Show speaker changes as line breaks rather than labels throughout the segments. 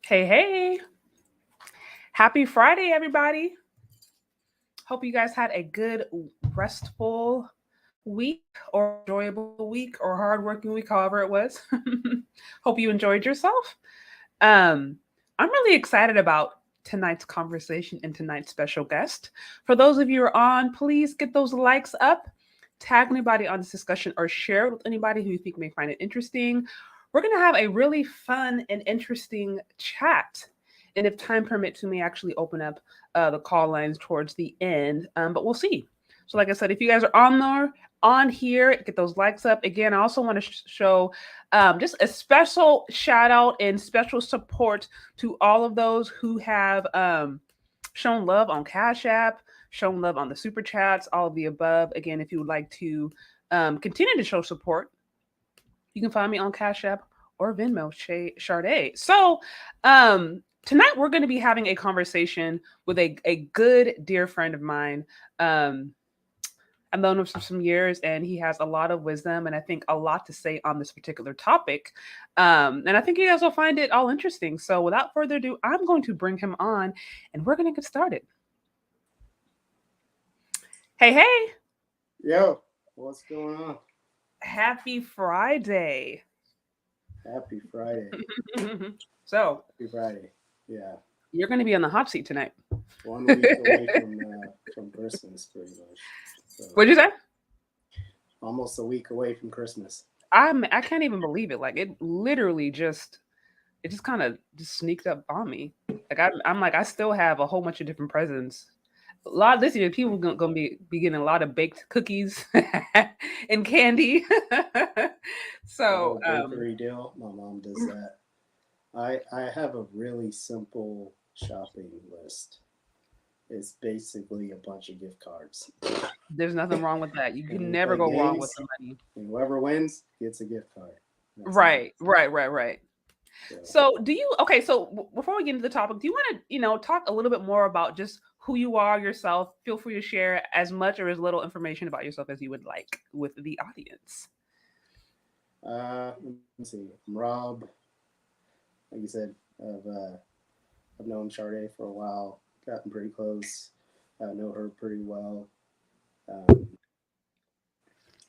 Hey, hey. Happy Friday, everybody. Hope you guys had a good, restful week or enjoyable week or hardworking week, however it was. Hope you enjoyed yourself. I'm really excited about tonight's conversation and tonight's special guest. For those of you who are on, please get those likes up, tag anybody on this discussion, or share it with anybody who you think may find it interesting. We're going to have a really fun and interesting chat. And if time permits, we may actually open up the call lines towards the end, but we'll see. So like I said, if you guys are on here, get those likes up. Again, I also want to show just a special shout out and special support to all of those who have shown love on Cash App, shown love on the Super Chats, all of the above. Again, if you would like to continue to show support, you can find me on Cash App or Venmo, Sade. So tonight we're going to be having a conversation with a good dear friend of mine. I've known him for some years, and he has a lot of wisdom and I think a lot to say on this particular topic. And I think you guys will find it all interesting. So without further ado, I'm going to bring him on and we're going to get started. Hey, hey.
Yo, what's going on?
Happy Friday.
Happy Friday.
So,
happy Friday. Yeah.
You're going to be on the hot seat tonight.
1 week away from Christmas, pretty much. So,
What'd you say?
almost a week away from Christmas.
I can't even believe it. Like, it literally just kind of just sneaked up on me. Like, I'm like, I still have a whole bunch of different presents. A lot this year, people going to be getting a lot of baked cookies and candy. So,
bakery deal. My mom does that. I have a really simple shopping list. It's basically a bunch of gift cards.
There's nothing wrong with that. You can never go wrong with the money.
And whoever wins gets a gift card.
Right. So do you, okay, so before we get into the topic, do you want to, talk a little bit more about just who you are yourself. Feel free to share as much or as little information about yourself as you would like with the audience.
Let me see. I'm Rob. Like you said, I've known Sade for a while. Gotten pretty close. I know her pretty well. Um,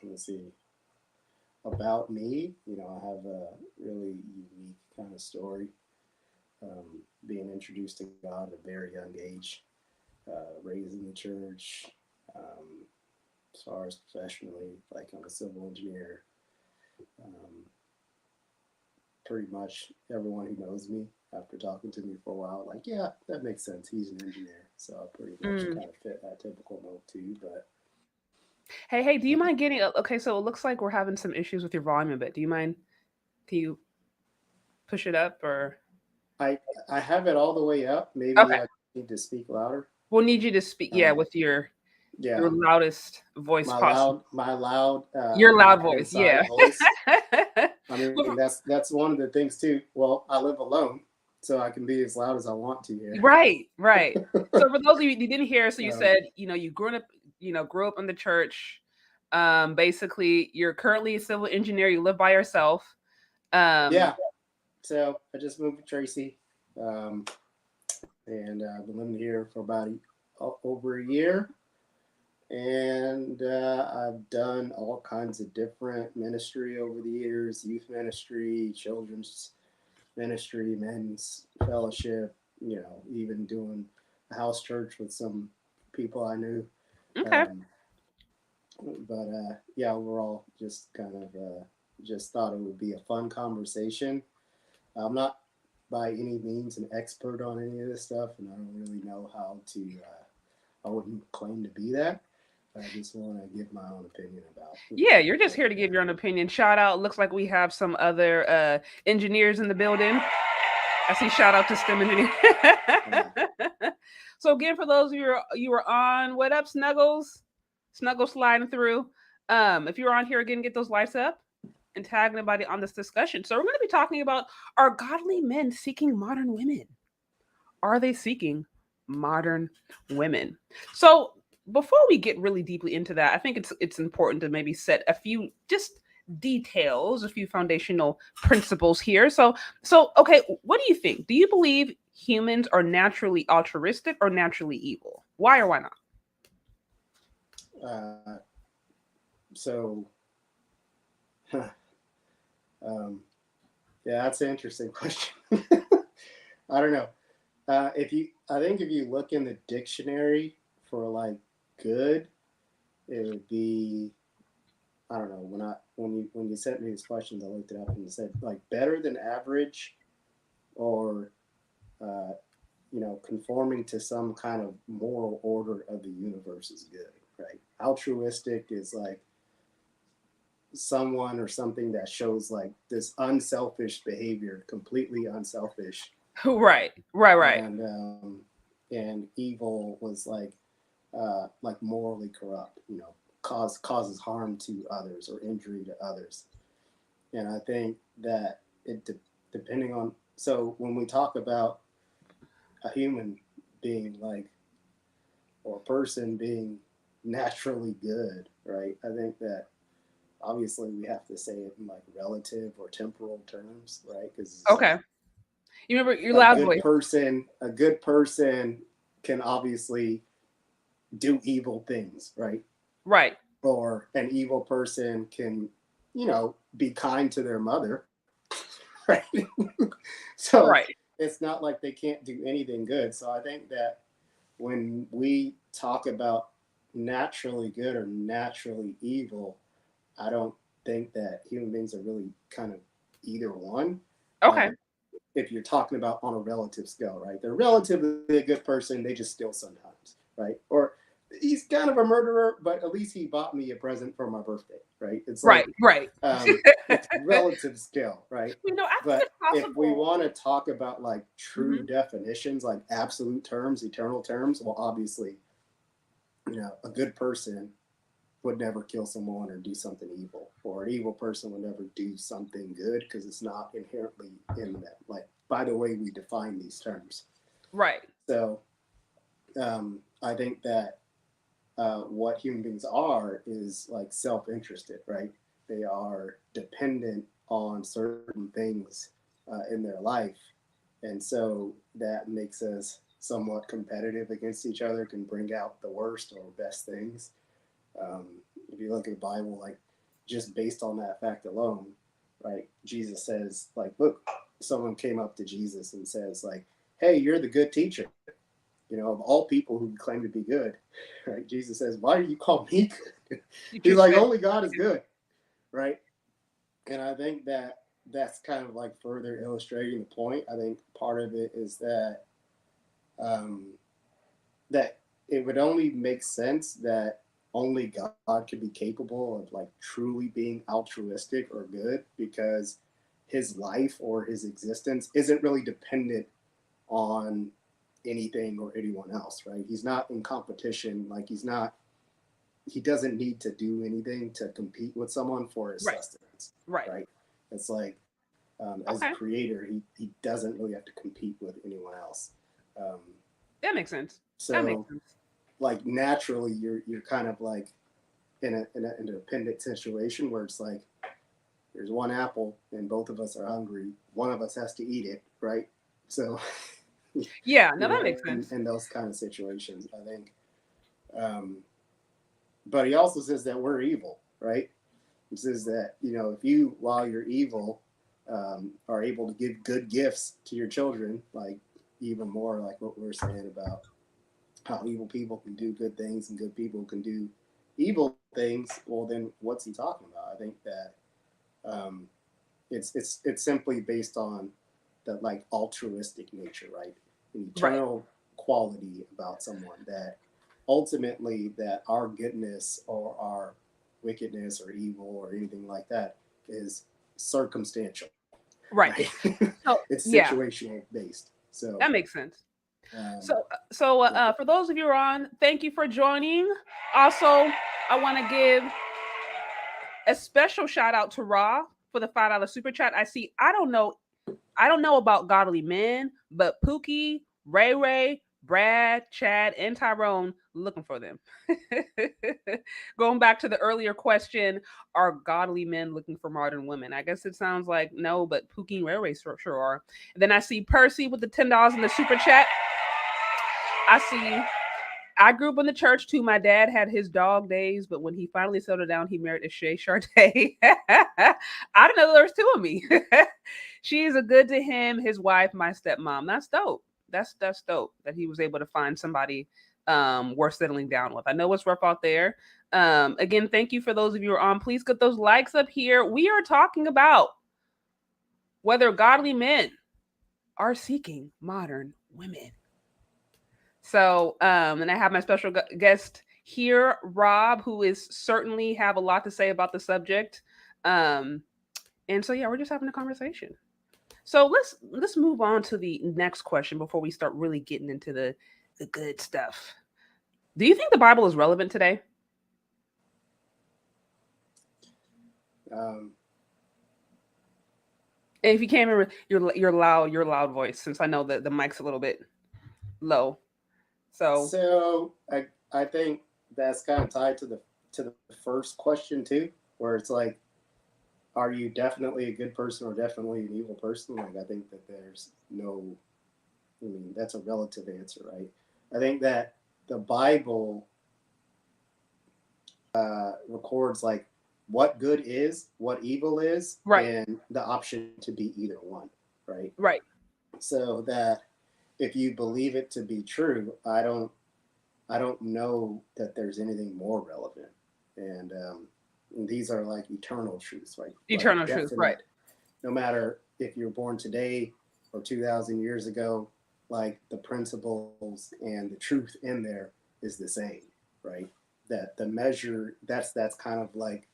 let's see. About me, I have a really unique kind of story. Being introduced to God at a very young age, raised in the church. Um, as far as professionally, like I'm a civil engineer. Um, Pretty much everyone who knows me after talking to me for a while, like, yeah, that makes sense. He's an engineer, so I pretty much
Mm.
kind of fit that typical mold too. But
Hey, do you mind getting okay? So it looks like we're having some issues with your volume a bit. Do you mind? Do you push it up or?
I I have it all the way up. Maybe
Okay,
I need to speak louder.
we'll need you to speak. Yeah,
Um,
with your
yeah,
loudest voice possible.
my loud,
Your
on
loud
the
voice. Yeah.
inside voice. I mean, that's one of the things too. Well, I live alone, so I can be as loud as I want to here.
Right, right. So for those of you who didn't hear, so you
Um,
said, you grew up in the church. Basically, you're currently a civil engineer. You live by yourself. Um,
yeah, so I just moved to Tracy, um, and I've been living here for about over a year. And I've done all kinds of different ministry over the years: youth ministry, children's ministry, men's fellowship, even doing a house church with some people I knew.
okay.
Um, but yeah, overall, just kind of just thought it would be a fun conversation. I'm not by any means an expert on any of this stuff, and I don't really know how to. I wouldn't claim to be that. I just want to give my own opinion about
Yeah, you're just
what
here to give your own opinion. Shout out. Looks like we have some other engineers in the building. I see shout out to STEM engineer.
uh,
So again, for those of you were on, what up, Snuggles? Snuggles sliding through. If you're on here again, get those lights up and tag anybody on this discussion. So we're going to be talking about, are godly men seeking modern women? Are they seeking modern women? So before we get really deeply into that, I think it's important to maybe set a few just details, a few foundational principles here. So okay, what do you think? Do you believe humans are naturally altruistic or naturally evil? Why or why not?
uh, so, huh, um, yeah, that's an interesting question. I don't know. I think if you look in the dictionary for like good, it would be, I don't know. When you sent me these questions, I looked it up and it said like better than average, or uh, conforming to some kind of moral order of the universe is good, right? Altruistic is like someone or something that shows like this unselfish behavior, completely unselfish,
Right.
and evil was like morally corrupt, causes harm to others or injury to others. And I think that depending on, so when we talk about a human being like, or a person being naturally good, right? I think that obviously we have to say it in like relative or temporal terms, right? Because it's
Okay.
like
You remember your loud voice.
a good person can obviously do evil things, right?
Right.
Or an evil person can, be kind to their mother, right? So
Right.
it's not like they can't do anything good. So I think that when we talk about naturally good or naturally evil, I don't think that human beings are really kind of either one.
Okay.
Um, if you're talking about on a relative scale, right? They're relatively a good person, they just steal sometimes, right? Or he's kind of a murderer, but at least he bought me a present for my birthday, right? It's
Right.
like
Right.
it's relative scale, right?
I think
But
it's
if we
possible.
want to talk about like true
Mhm.
definitions, like absolute terms, eternal terms, well, obviously, a good person would never kill someone or do something evil, or an evil person would never do something good because it's not inherently in them. Like by the way we define these terms.
Right.
So I think that what human beings are is like self-interested, right? They are dependent on certain things in their life, and so that makes us somewhat competitive against each other. Can bring out the worst or best things. Um, if you look at the Bible, like just based on that fact alone, right? Jesus says, like, look, someone came up to Jesus and says, like, hey, you're the good teacher. You know, of all people who claim to be good, right? Jesus says, why do you call me good? He's like, only God is good, right? And I think that that's kind of like further illustrating the point. I think part of it is that um, that it would only make sense that only God could be capable of like truly being altruistic or good, because his life or his existence isn't really dependent on anything or anyone else, right? He's not in competition. Like he doesn't need to do anything to compete with someone for his
Right.
sustenance,
Right.
right? It's like as a
Okay.
creator, he doesn't really have to compete with anyone else. Um,
That makes sense. That makes
so
sense.
like naturally you're kind of like in a dependent situation where it's like there's one apple and both of us are hungry. One of us has to eat it, right? So
Yeah, no,
you
that
know,
makes sense.
in those kind of situations, I think. Um, but he also says that we're evil, right? He says that, you know, if you, while you're evil, are able to give good gifts to your children, like even more like what we're saying about how evil people can do good things and good people can do evil things, well, then what's he talking about? I think that um, it's simply based on the like altruistic nature, right? An
Right.
eternal quality about someone that ultimately that our goodness or our wickedness or evil or anything like that is circumstantial,
Right.
right?
So
It's
yeah,
situational based. So
that makes sense.
um,
So for those of you who are on, thank you for joining. Also, I want to give a special shout out to Raw for the $5 super chat. I see. I don't know about godly men, but Pookie, Ray Ray, Brad, Chad, and Tyrone looking for them. Going back to the earlier question, are godly men looking for modern women? I guess it sounds like no, but Pookie and Ray Ray sure are. And then I see Percy with the $10 in the super chat. I see. I grew up in the church too. My dad had his dog days, but when he finally settled down, he married a Shay Sharday. I didn't know there was two of me. She is a good to him, his wife, my stepmom. That's dope. That's dope that he was able to find somebody worth settling down with. I know it's rough out there. Again, thank you for those of you who are on. Please get those likes up here. We are talking about whether godly men are seeking modern women. So, and I have my special guest here, Rob, who is certainly have a lot to say about the subject. Um, and so, yeah, we're just having a conversation. So let's move on to the next question before we start really getting into the good stuff. Do you think the Bible is relevant today?
um,
And if you can't remember your loud voice, since I know that the mic's a little bit low. So
so I think that's kind of tied to the first question too, where it's like, are you definitely a good person or definitely an evil person? Like, I think that there's no, I mean, that's a relative answer, right? I think that the Bible records like what good is, what evil is,
right,
and the option to be either one, right?
right,
So that if you believe it to be true, I don't know that there's anything more relevant. And these are like eternal truths, like
eternal truth, right,
definite. No matter if you're born today or 2,000 years ago, like the principles and the truth in there is the same, right? That the measure that's kind of like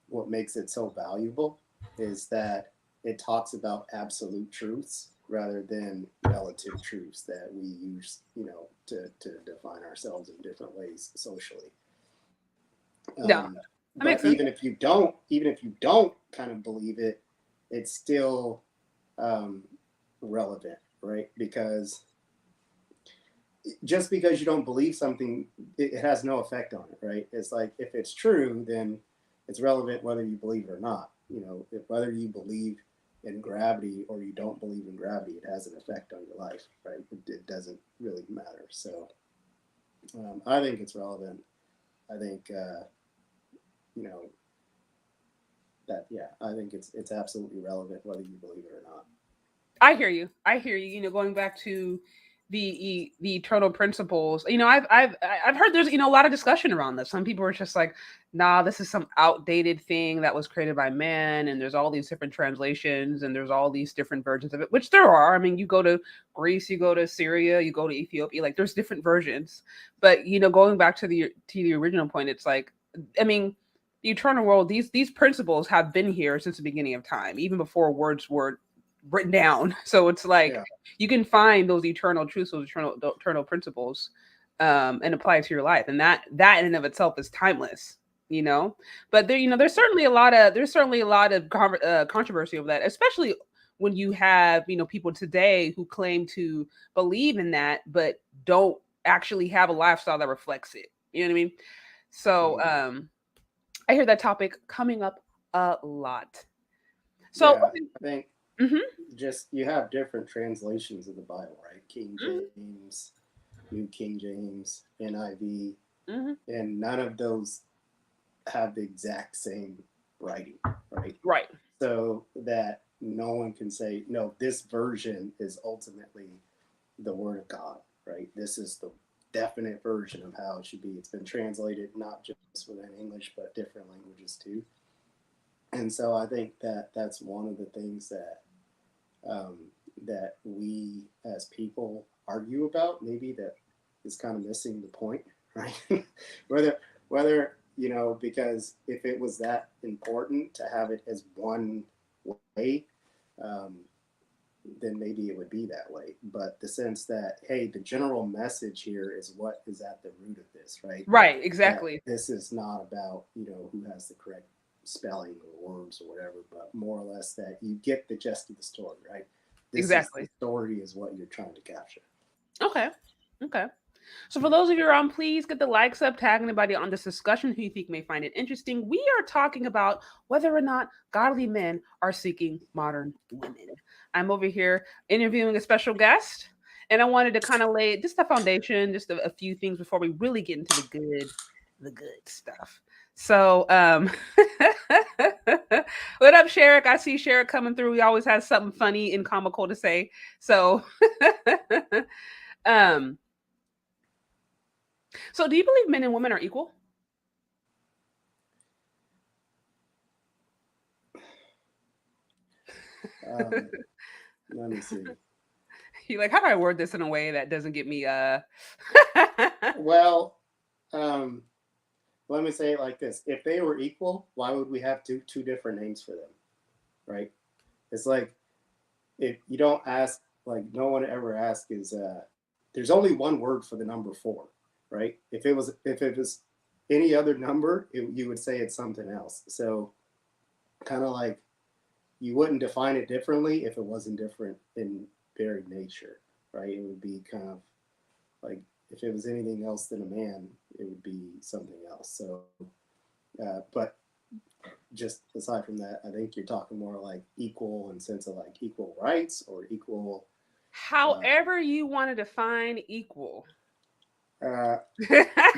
what makes it so valuable is that it talks about absolute truths rather than relative truths that we use, you know, to define ourselves in different ways socially.
yeah, that
But
makes sense.
even if you don't kind of believe it, it's still um, relevant, right? Because just because you don't believe something, it has no effect on it, right? It's like if it's true, then it's relevant whether you believe it or not. You know, if whether you believe in gravity or you don't believe in gravity, it has an effect on your life, right? It doesn't really matter. So I think it's relevant. I think you know that yeah, I think it's absolutely relevant whether you believe it or not.
I hear you. I hear you. You know, going back to the eternal principles. You know, I've heard there's a lot of discussion around this. Some people are just like, nah, this is some outdated thing that was created by man, and there's all these different translations, and there's all these different versions of it, which there are. I mean, you go to Greece, you go to Syria, you go to Ethiopia, like there's different versions. But going back to the original point, it's like, I mean, the eternal world, these principles have been here since the beginning of time, even before words were written down. So it's like
Yeah.
you can find those eternal truths, those eternal principles, and apply it to your life, and that in and of itself is timeless. But there's certainly a lot of controversy over that, especially when you have people today who claim to believe in that but don't actually have a lifestyle that reflects it. You know what I mean? So
Mhm.
I hear that topic coming up a lot. So
Yeah,
okay.
I think
Mhm,
just you have different translations of the Bible, right? King
mhm,
James, New King James, NIV,
mhm.
and none of those have the exact same writing, right?
Right.
So that no one can say, no, this version is ultimately the Word of God, right? This is the definite version of how it should be. It's been translated not just within English, but different languages too. And so I think that that's one of the things um, that we as people argue about, maybe that is kind of missing the point, right? whether because if it was that important to have it as one way, um, then maybe it would be that way. But the sense that, hey, the general message here is what is at the root of this, right?
Right,
That
exactly.
this is not about, who has the correct spelling or words or whatever, but more or less that you get the gist of the story, right? This is the
Exactly.
story is what you're trying to capture.
Okay. Okay. So for those of you who are on, please get the likes up, tag anybody on this discussion who you think may find it interesting. We are talking about whether or not godly men are seeking modern women. I'm over here interviewing a special guest, and I wanted to kind of lay just a foundation, just a few things before we really get into the good stuff. So, what up, Sherrick? I see Sherrick coming through. He always has something funny and comical to say. So, um, so do you believe men and women are equal?
Um, Let me see.
You like, how do I word this in a way that doesn't get me
Well, um, let me say it like this: if they were equal, why would we have two different names for them, right? It's like if you don't ask, like no one ever asks, is there's only one word for the number four, right? If it was any other number, you would say it's something else. So kind of like you wouldn't define it differently if it wasn't different in very nature, right? It would be kind of like if it was anything else than a man, it would be something else. So, but just aside from that, I think you're talking more like equal in sense of like equal rights or equal. Uh,
however you want to define equal.
uh,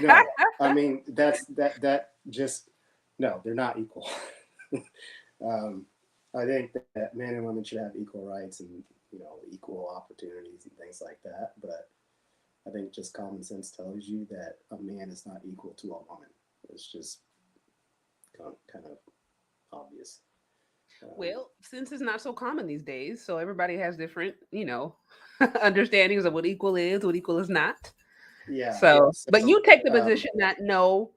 no, I mean that just no, they're not equal. um, I think that men and women should have equal rights and equal opportunities and things like that. But I think just common sense tells you that a man is not equal to a woman. It's just kind of obvious. Um,
Well, since it's not so common these days, so everybody has different, understandings of what equal is not.
yeah.
So, but
So
you take the
um,
position that no,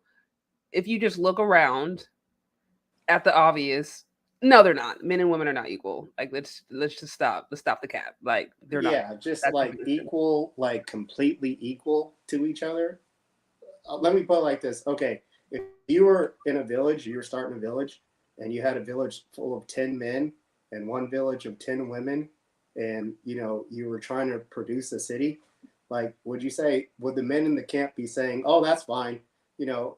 if you just look around at the obvious, no, they're not. Men and women are not equal. Like let's just stop. Let's stop the cap. Like they're not.
yeah, just
That's the
like
position.
equal, like completely equal to each other. Let me put it like this. Okay, if you were in a village, you were starting a village, and you had a village full of 10 men and one village of 10 women, and you were trying to produce a city. like, would the men in the camp be saying, "Oh, that's fine.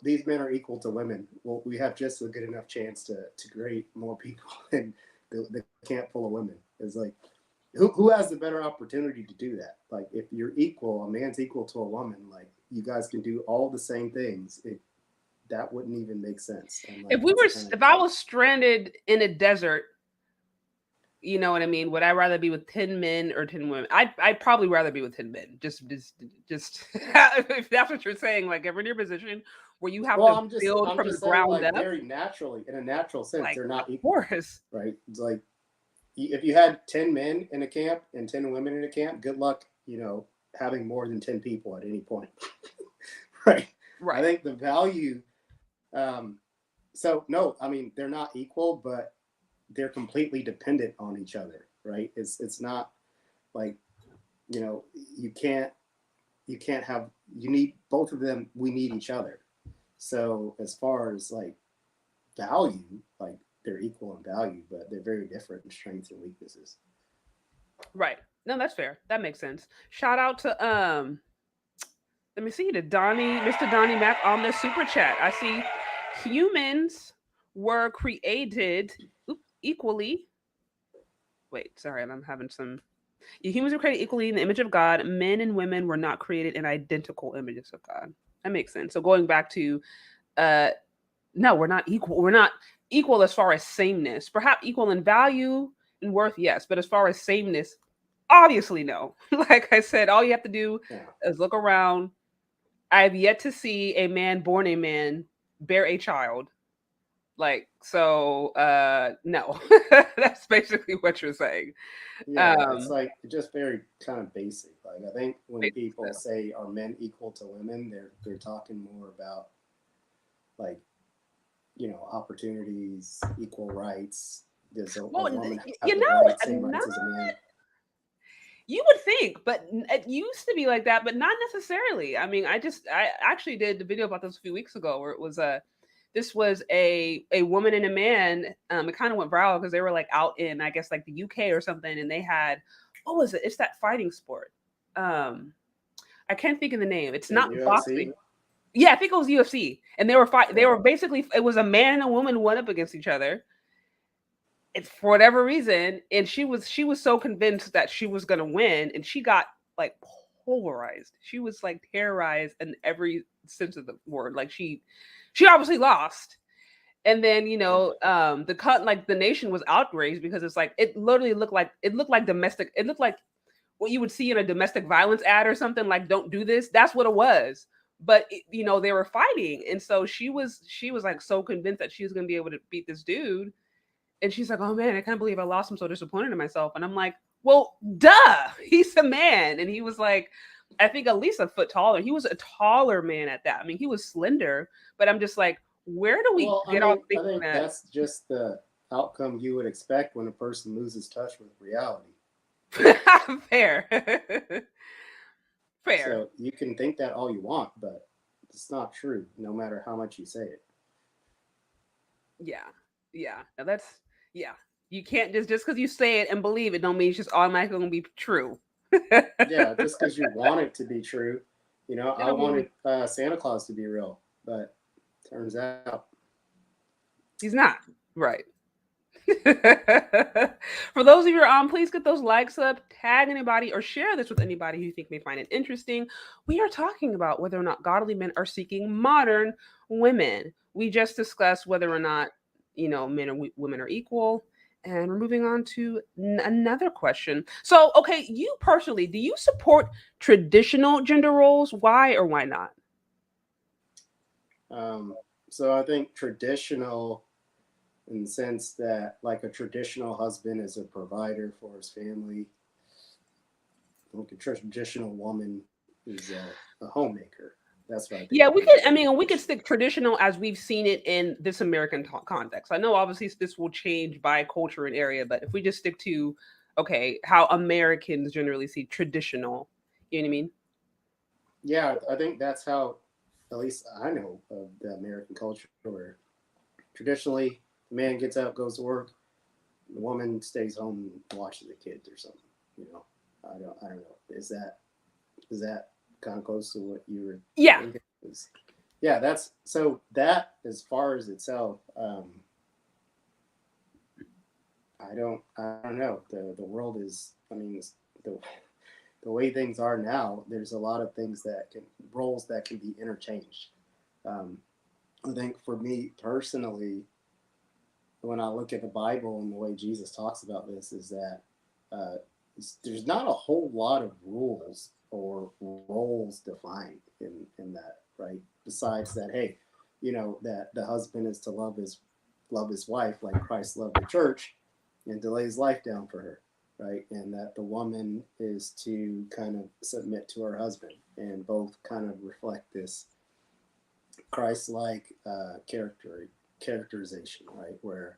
These men are equal to women. Well, we have just a good enough chance to create more people in the camp full of women." It's like, who has the better opportunity to do that? Like, if you're equal, a man's equal to a woman, like, you guys can do all the same things. That wouldn't even make sense. And like,
if I was stranded in a desert, you know what I mean? Would I rather be with 10 men or 10 women? I'd probably rather be with 10 men. Just if that's what you're saying, like, if you're in your position where you have to build
I'm
from
just
the
saying,
ground
like,
up,
very naturally, in a natural sense,
like,
they're not
of
equal,
course.
right? It's like, if you had 10 men in a camp and 10 women in a camp, good luck, having more than 10 people at any point. Right. I think the value, so no, I mean, they're not equal, but they're completely dependent on each other, right? It's not like, you need both of them. We need each other. So as far as like value, like, they're equal in value, but they're very different in strengths and weaknesses.
Right. No, that's fair. That makes sense. Shout out to let me see, Mr. Donnie Mac on the super chat. I see humans were created equally. Wait, sorry, I'm having some. Humans were created equally in the image of God. Men and women were not created in identical images of God. That makes sense. So going back to, uh, no, we're not equal. We're not equal as far as sameness. Perhaps equal in value and worth, yes, but as far as sameness, obviously no. Like I said, all you have to do is look around. I've yet to see a man born a man bear a child. Like, so no. That's basically what you're saying.
Yeah, it's like just very kind of basic. Like, I think when people say, are men equal to women, they're talking more about, like, opportunities, equal rights. Does a woman have the same rights as a man?
You would think, but it used to be like that, but not necessarily. I mean, I actually did a video about this a few weeks ago where it was this was a woman and a man. It kind of went viral because they were like out in, I guess, like the UK or something, and they had, what was it? It's that fighting sport. I can't think of the name. It's not UFC? Boxing. Yeah, I think it was UFC, and they were They were basically, it was a man and a woman went up against each other. It's for whatever reason, and she was so convinced that she was gonna win, and she got like polarized. She was like terrorized in every sense of the word. Like she obviously lost. And then the nation was outraged because it's like it literally looked like domestic. It looked like what you would see in a domestic violence ad or something, like, don't do this. That's what it was. But they were fighting, and so she was like so convinced that she was gonna be able to beat this dude. And she's like, "Oh man, I can't believe I lost. I'm so disappointed in myself." And I'm like, "Well, duh, he's a man." And he was like, I think at least a foot taller. He was a taller man at that. I mean, he was slender, but I'm just like, where do we get off thinking
I think
that?
that's just the outcome you would expect when a person loses touch with reality.
Fair. Fair.
So you can think that all you want, but it's not true, no matter how much you say it.
Yeah. Now that's, yeah. You can't just because you say it and believe it don't mean it's just automatically gonna be true.
Yeah, just because you want it to be true. I wanted Santa Claus to be real, but turns out
he's not. Right. For those of you who are on, please get those likes up, tag anybody, or share this with anybody who you think may find it interesting. We are talking about whether or not godly men are seeking modern women. We just discussed whether or not men and women are equal. And we're moving on to another question. So, okay, you personally, do you support traditional gender roles? Why or why not?
So I think traditional, in the sense that, like, a traditional husband is a provider for his family. Like a traditional woman is a homemaker. That's what I think.
Yeah, we could stick traditional as we've seen it in this American context. I know obviously this will change by culture and area, but if we just stick to, okay, how Americans generally see traditional, you know what I mean?
Yeah, I think that's how, at least I know of the American culture, where traditionally the man gets out, goes to work, the woman stays home and watches the kids or something. I don't know. Is Is that kind of close to what you were
Yeah.
thinking? Yeah, that's so that as far as itself, I don't know. The world is, I mean, the the way things are now, there's a lot of things that can roles that can be interchanged. Um, I think for me personally, when I look at the Bible and the way Jesus talks about this, is that uh, there's not a whole lot of rules or roles defined in that, right? Besides that, hey, that the husband is to love his wife like Christ loved the church and to lay his life down for her, right? And that the woman is to kind of submit to her husband, and both kind of reflect this Christ-like characterization, right? Where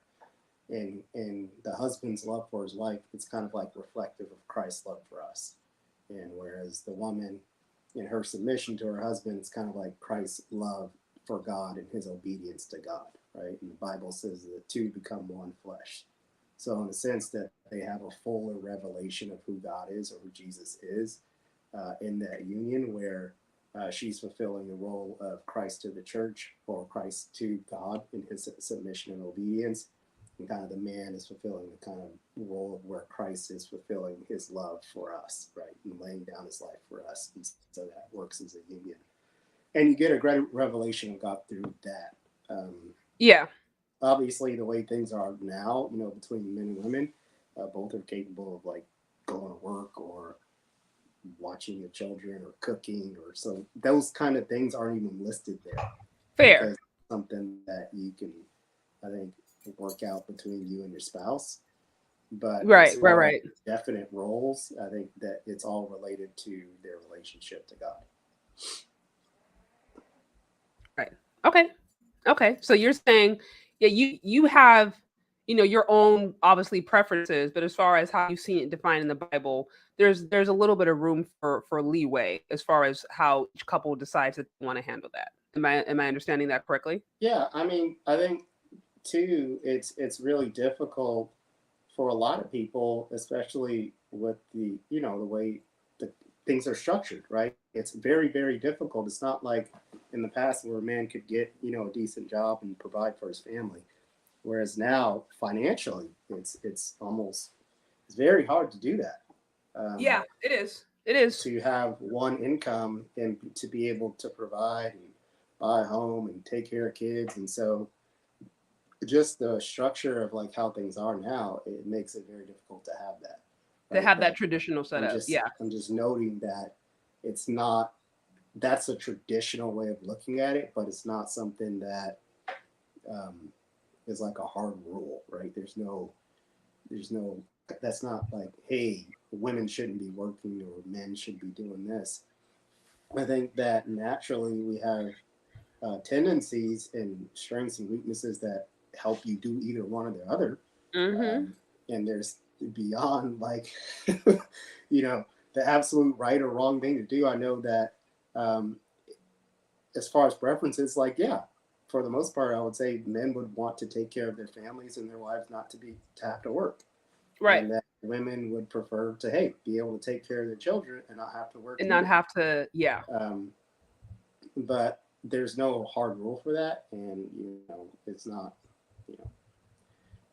in the husband's love for his wife, it's kind of like reflective of Christ's love for us. And whereas the woman, in her submission to her husband, it's kind of like Christ's love for God and his obedience to God, right? And the Bible says that the two become one flesh. So in the sense that they have a fuller revelation of who God is or who Jesus is in that union, where she's fulfilling the role of Christ to the church or Christ to God in his submission and obedience. And kind of the man is fulfilling the kind of role of where Christ is fulfilling his love for us, right? And laying down his life for us. And so that works as a union. And you get a great revelation of God through that.
Yeah.
Obviously, the way things are now, between men and women, both are capable of like going to work or watching the children or cooking, or so those kind of things aren't even listed there.
Fair.
Because it's something that you can, I think, work out between you and your spouse. But
right.
definite roles, I think that it's all related to their relationship to God.
Right. Okay. So you're saying, yeah, you have, your own obviously preferences, but as far as how you've seen it defined in the Bible, there's a little bit of room for leeway as far as how each couple decides that they want to handle that. Am I understanding that correctly?
Yeah, I mean, I think too, it's really difficult for a lot of people, especially with the way the things are structured, right? It's very, very difficult. It's not like in the past where a man could get, a decent job and provide for his family. Whereas now, financially, it's very hard to do that.
Yeah, it is. It is.
To have one income and to be able to provide and buy a home and take care of kids. And so just the structure of like how things are now, it makes it very difficult to have that.
To
Right?
have
But
that traditional setup.
I'm just noting that it's not, that's a traditional way of looking at it, but it's not something that is like a hard rule, right? There's no, that's not like, hey, women shouldn't be working or men should be doing this. I think that naturally we have tendencies and strengths and weaknesses that help you do either one or the other.
Mm-hmm.
And there's beyond like, the absolute right or wrong thing to do. I know that um, as far as preferences, like, yeah, for the most part, I would say men would want to take care of their families and their wives not to have to work.
Right.
And that women would prefer to, hey, be able to take care of their children and not have to work
And
either.
not have to, yeah.
But there's no hard rule for that, and it's not,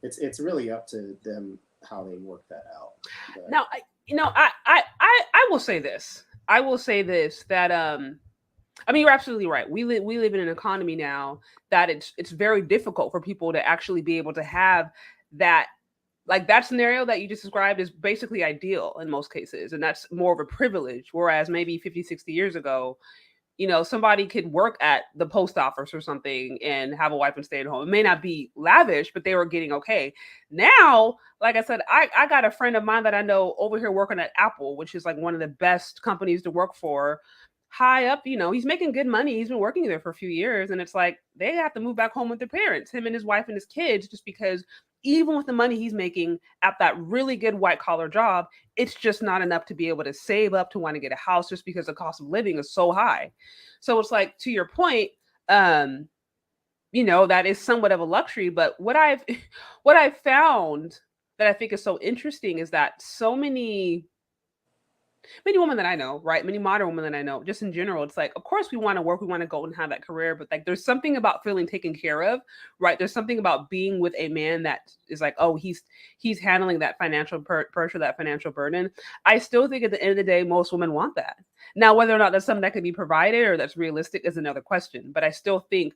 it's really up to them how they work that out. But,
Now, I will say this. I will say this that I mean, you're absolutely right. We live in an economy now that it's very difficult for people to actually be able to have that, like that scenario that you just described is basically ideal in most cases, and that's more of a privilege, whereas maybe 50, 60 years ago, somebody could work at the post office or something and have a wife and stay at home. It may not be lavish, but they were getting okay. Now, like I said, I got a friend of mine that I know over here working at Apple, which is like one of the best companies to work for. High up, he's making good money. He's been working there for a few years, and it's like they have to move back home with their parents, him and his wife and his kids, just because even with the money he's making at that really good white collar job, it's just not enough to be able to save up to want to get a house just because the cost of living is so high. So it's like, to your point, um, that is somewhat of a luxury. But what I've what I've found that I think is so interesting is that so many many women that I know, right? Many modern women that I know, just in general, it's like, of course we want to work, we want to go and have that career, but like there's something about feeling taken care of, right? There's something about being with a man that is like, oh, he's handling that financial pressure, that financial burden. I still think at the end of the day, most women want that. Now, whether or not that's something that can be provided or that's realistic is another question. But I still think,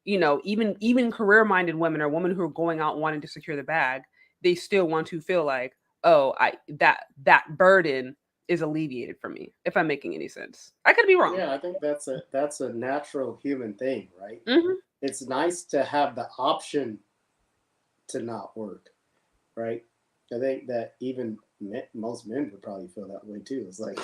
even career minded women or women who are going out wanting to secure the bag, they still want to feel like, oh, I that burden is alleviated for me. If I'm making any sense, I could be wrong.
Yeah, I think that's a natural human thing, right?
Hmm.
It's nice to have the option to not work, right? I think that even most men would probably feel that way too. It's like,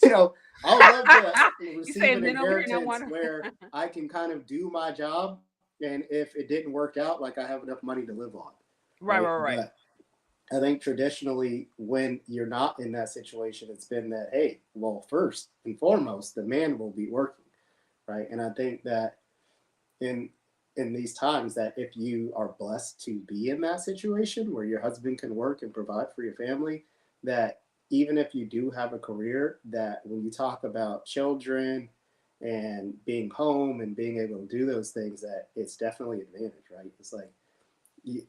you know, I would love to
You
receive
saying
an
men over here don't
inheritance
want to?
where I can kind of do my job, and if it didn't work out, like I have enough money to live on,
Right,
right?
right, right.
But I think traditionally, when you're not in that situation, it's been that, hey, well, first and foremost, the man will be working, right? And I think that in these times, that if you are blessed to be in that situation where your husband can work and provide for your family, that even if you do have a career, that when you talk about children and being home and being able to do those things, that it's definitely an advantage, right? It's like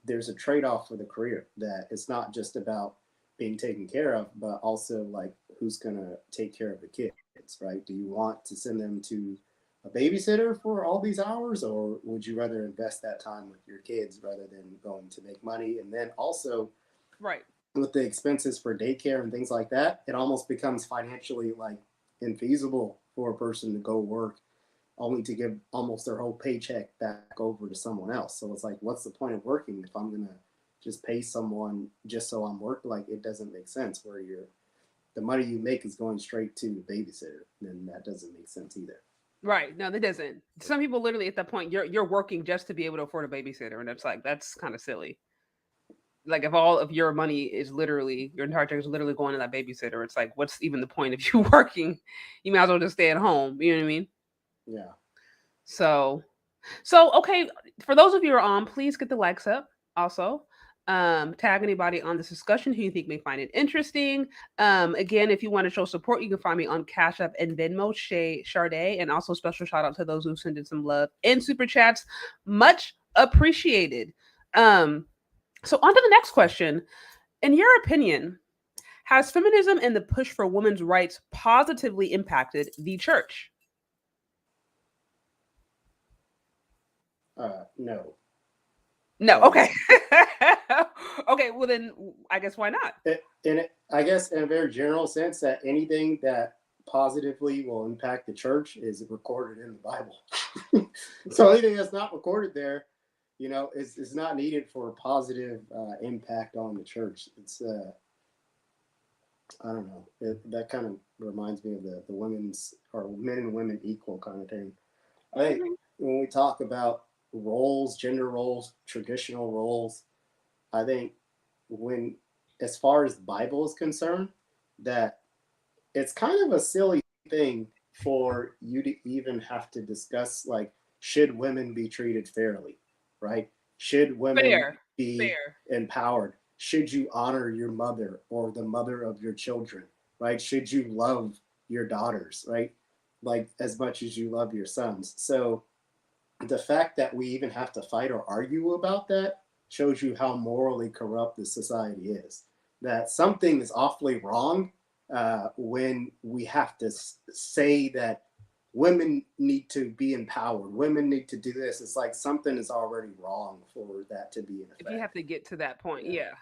there's a trade-off for the career, that it's not just about being taken care of, but also like who's going to take care of the kids, right? Do you want to send them to a babysitter for all these hours, or would you rather invest that time with your kids rather than going to make money? And then also
Right.
with the expenses for daycare and things like that, it almost becomes financially like infeasible for a person to go work only to give almost their whole paycheck back over to someone else. So it's like, what's the point of working if I'm gonna just pay someone just so I'm working? Like, it doesn't make sense. Where the money you make is going straight to the babysitter, then that doesn't make sense either.
Right. No, that doesn't. Some people literally at that point, you're working just to be able to afford a babysitter, and it's like that's kind of silly. Like if all of your money is literally your entire check is literally going to that babysitter, it's like what's even the point of you working? You might as well just stay at home. You know what I mean?
Yeah.
So So, okay, for those of you who are on, please get the likes up. Also, tag anybody on this discussion who you think may find it interesting. Again, if you want to show support, you can find me on Cash App and Venmo, Shay Sade, and also special shout out to those who sent in some love and super chats. Much appreciated. Um, so on to the next question. In your opinion, has feminism and the push for women's rights positively impacted the church?
No.
No.
Uh,
Okay. Okay. Well, then I guess why not?
I guess in a very general sense, that anything that positively will impact the church is recorded in the Bible. So anything that's not recorded there, is not needed for a positive impact on the church. It's I don't know. That kind of reminds me of the women's or men and women equal kind of thing. I think
Mhm.
when we talk about roles, gender roles, traditional roles, I think when, as far as the Bible is concerned, that it's kind of a silly thing for you to even have to discuss, like, should women be treated fairly, right? Should women
Fair.
be
Fair.
empowered? Should you honor your mother or the mother of your children, right? Should you love your daughters, right? Like as much as you love your sons. So the fact that we even have to fight or argue about that shows you how morally corrupt the society is. That something is awfully wrong when we have to say that women need to be empowered, women need to do this. It's like something is already wrong for that to be in
If you have
effect.
to get to that point,
Yeah.
yeah.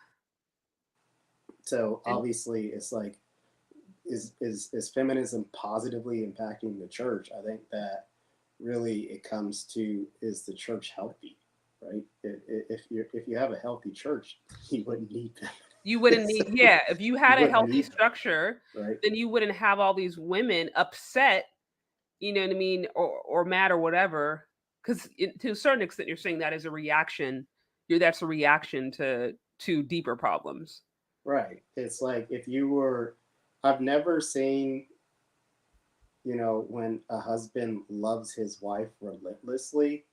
So
And
obviously, it's like, is feminism positively impacting the church? I think that really it comes to, is the church healthy, right? If you have a healthy church, you wouldn't need
you wouldn't
them.
need, yeah, if you
You
had a
wouldn't
healthy
need them,
structure,
right?
then you wouldn't have all these women upset, you know what I mean, or mad or whatever. Because to a certain extent, you're saying that is a reaction. That's a reaction to deeper problems.
Right. It's like if you were, I've never seen, when a husband loves his wife relentlessly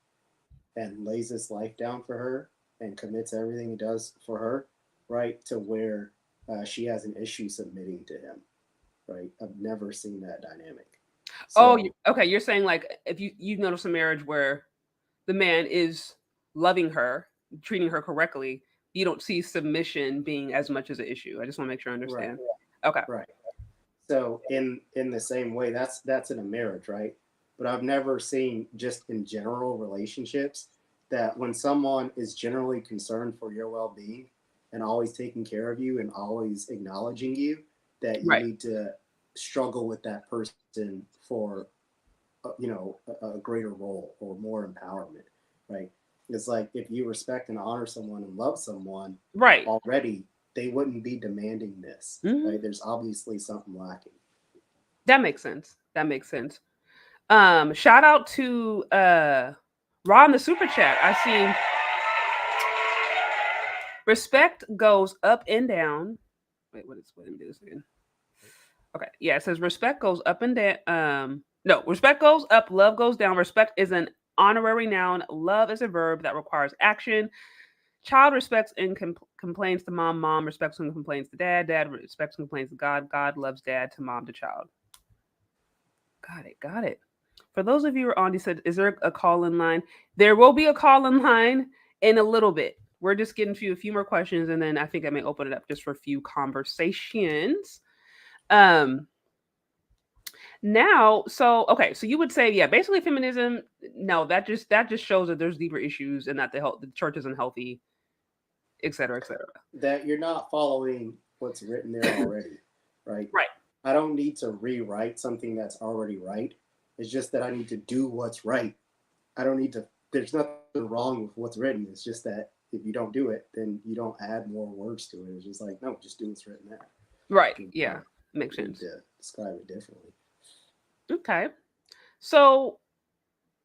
and lays his life down for her and commits everything he does for her, right, to where she has an issue submitting to him. right? I've never seen that dynamic.
Oh,
So
okay. You're saying like if you've noticed a marriage where the man is loving her, treating her correctly, you don't see submission being as much as an issue. I just want to make sure I
right,
understand. Okay.
right. So in the same way, that's in a marriage, right? But I've never seen just in general relationships that when someone is generally concerned for your well-being and always taking care of you and always acknowledging you, that you
Right.
need to struggle with that person for a greater role or more empowerment, right? It's like if you respect and honor someone and love someone
Right.
already, they wouldn't be demanding this,
Hmm.
right? There's obviously something lacking.
That makes sense. That makes sense. Shout out to Ron the super chat. I see respect goes up and down. Wait, let me do this again. Okay. Yeah, it says respect goes up and down. No, respect goes up, love goes down. Respect is an honorary noun. Love is a verb that requires action. Child respects and complains to mom. Mom respects and complains to dad. Dad respects and complains to God. God loves dad to mom to child. Got it. Got it. For those of you who are on, you said, is there a call in line? There will be a call in line in a little bit. We're just getting a few more questions, and then I think I may open it up just for a few conversations. Um, Now, so okay, so you would say, yeah, basically feminism. No, that just shows that there's deeper issues and that the church isn't healthy, et cetera, et cetera.
That you're not following what's written there already, right?
Right.
I don't need to rewrite something that's already right. It's just that I need to do what's right. I don't need to, there's nothing wrong with what's written. It's just that if you don't do it, then you don't add more words to it. It's just like, no, just do what's written there.
Right.
You
Yeah.
don't
Makes
need
sense.
to describe it differently.
Okay. So,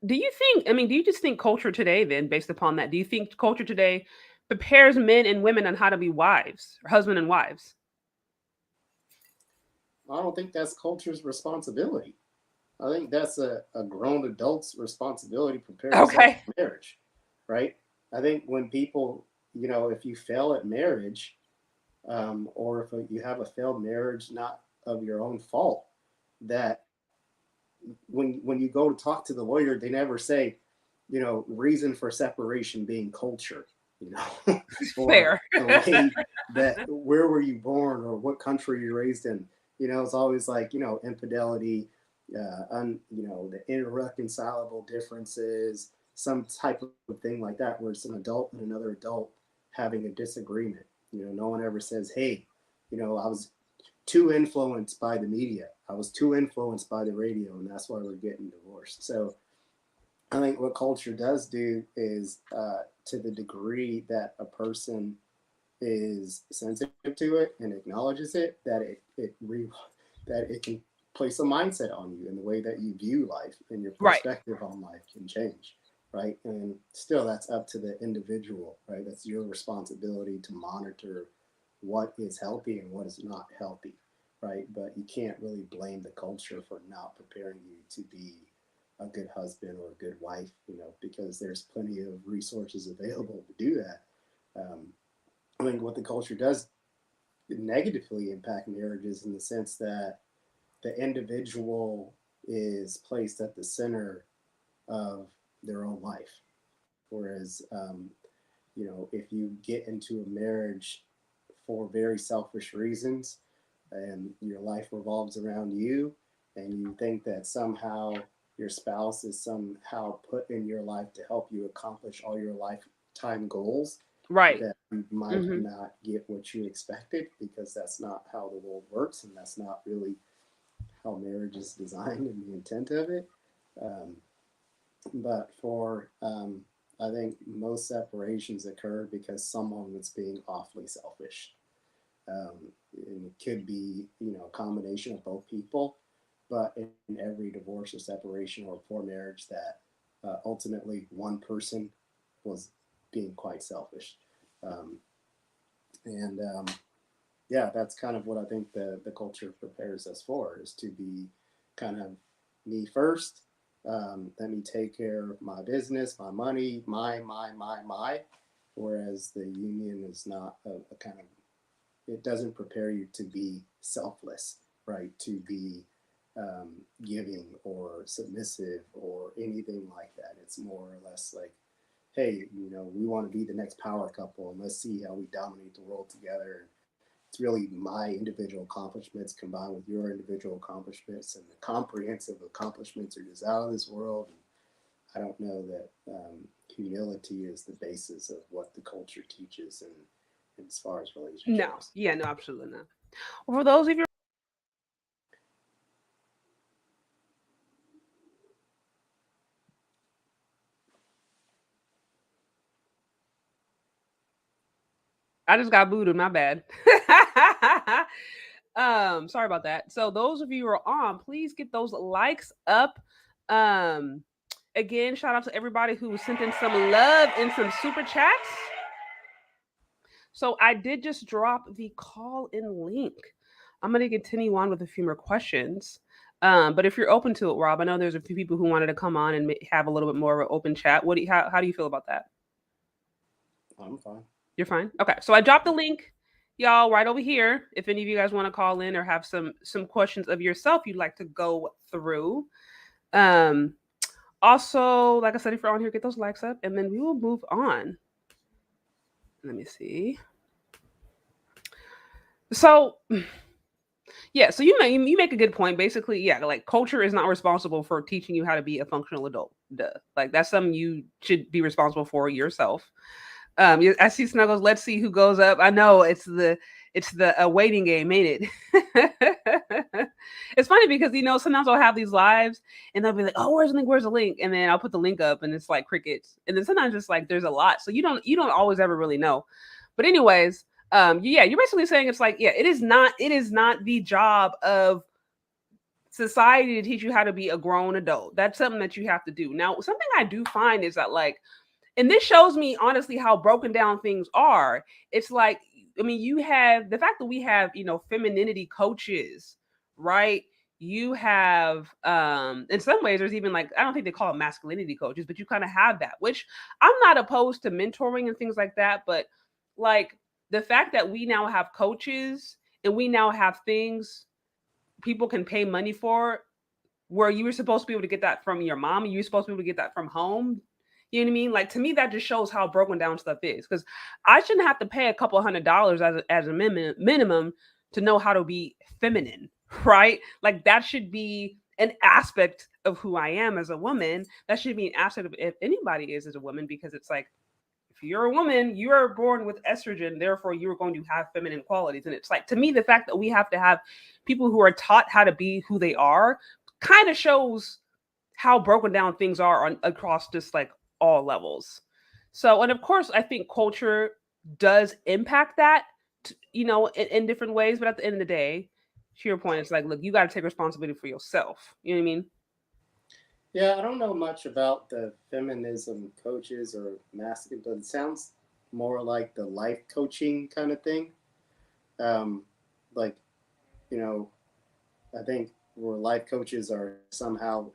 do you just think culture today, then, based upon that, do you think culture today prepares men and women on how to be wives, or husband and wives?
I don't think that's culture's responsibility. I think that's a grown adult's responsibility to prepare yourself
Okay.
for marriage, right? I think when people, if you fail at marriage, or if you have a failed marriage not of your own fault, that when you go to talk to the lawyer, they never say, reason for separation being culture, you know, or
Fair.
the way that where were you born or what country you're raised in. It's always like infidelity, the irreconcilable differences, some type of thing like that, where it's an adult and another adult having a disagreement. No one ever says, "Hey, I was too influenced by the media. I was too influenced by the radio, and that's why we're getting divorced." So I think what culture does do is, to the degree that a person is sensitive to it and acknowledges it, that it can place a mindset on you, in the way that you view life and your
Right.
perspective on life can change, right? And still, that's up to the individual, right? That's your responsibility to monitor what is healthy and what is not healthy, right? But you can't really blame the culture for not preparing you to be a good husband or a good wife, because there's plenty of resources available to do that. Um, I think what the culture does negatively impact marriages, in the sense that the individual is placed at the center of their own life. Whereas, if you get into a marriage for very selfish reasons and your life revolves around you, and you think that somehow your spouse is somehow put in your life to help you accomplish all your lifetime goals,
Right.
that you might
Hmm.
not get what you expected, because that's not how the world works, and that's not really how marriage is designed and the intent of it. Um, but for I think most separations occur because someone was being awfully selfish. Um, and it could be, a combination of both people, but in every divorce or separation or poor marriage, that ultimately one person was being quite selfish. Um, and Yeah, that's kind of what I think the culture prepares us for, is to be kind of me first. Let me take care of my business, my money, my. Whereas the union is not a kind of, it doesn't prepare you to be selfless. right, to be giving or submissive or anything like that. It's more or less like, hey, we want to be the next power couple and let's see how we dominate the world together. It's really my individual accomplishments combined with your individual accomplishments, and the comprehensive accomplishments are just out of this world. And I don't know that humility is the basis of what the culture teaches in as far as
No,
relationships.
yeah, no, absolutely not. Well, for those of you, I just got booted. My bad. Sorry about that. So those of you who are on, please get those likes up. Um, again, shout out to everybody who sent in some love and some super chats. So I did just drop the call in link. I'm gonna continue on with a few more questions. But if you're open to it, Rob, I know there's a few people who wanted to come on and have a little bit more of an open chat. How do you feel about that?
I'm fine.
You're fine. Okay, so I dropped the link, y'all, right over here. If any of you guys want to call in or have some questions of yourself you'd like to go through. Um, Also, like I said, if you're on here, get those likes up, and then we will move on. Let me see. So yeah, so you make a good point. Basically, yeah, like culture is not responsible for teaching you how to be a functional adult. Duh. Like that's something you should be responsible for yourself. I see Snuggles. Let's see who goes up. I know it's the waiting game, ain't it? It's funny because sometimes I'll have these lives and they'll be like, "Oh, where's the link? Where's the link?" And then I'll put the link up and it's like crickets. And then sometimes it's like there's a lot, so you don't always ever really know. But anyways, yeah, you're basically saying it's like, yeah, it is not the job of society to teach you how to be a grown adult. That's something that you have to do. Now, something I do find is that like, and this shows me honestly how broken down things are. It's like, I mean, you have the fact that we have, femininity coaches, right? You have in some ways there's even like, I don't think they call it masculinity coaches, but you kind of have that, which I'm not opposed to mentoring and things like that, but like the fact that we now have coaches and we now have things people can pay money for, where you were supposed to be able to get that from your mom, you were supposed to be able to get that from home. You know what I mean? Like to me, that just shows how broken down stuff is. Because I shouldn't have to pay a couple $100 as a minimum to know how to be feminine, right? Like that should be an aspect of who I am as a woman. That should be an aspect of if anybody is as a woman, because it's like if you're a woman, you are born with estrogen, therefore you're going to have feminine qualities. And it's like to me, the fact that we have to have people who are taught how to be who they are kind of shows how broken down things are across just like all levels. So, and of course, I think culture does impact that, in different ways. But at the end of the day, to your point, it's like, look, you got to take responsibility for yourself. You know what I mean?
Yeah, I don't know much about the feminism coaches or masculine, but it sounds more like the life coaching kind of thing. Um, like, you know, I think where life coaches are somehow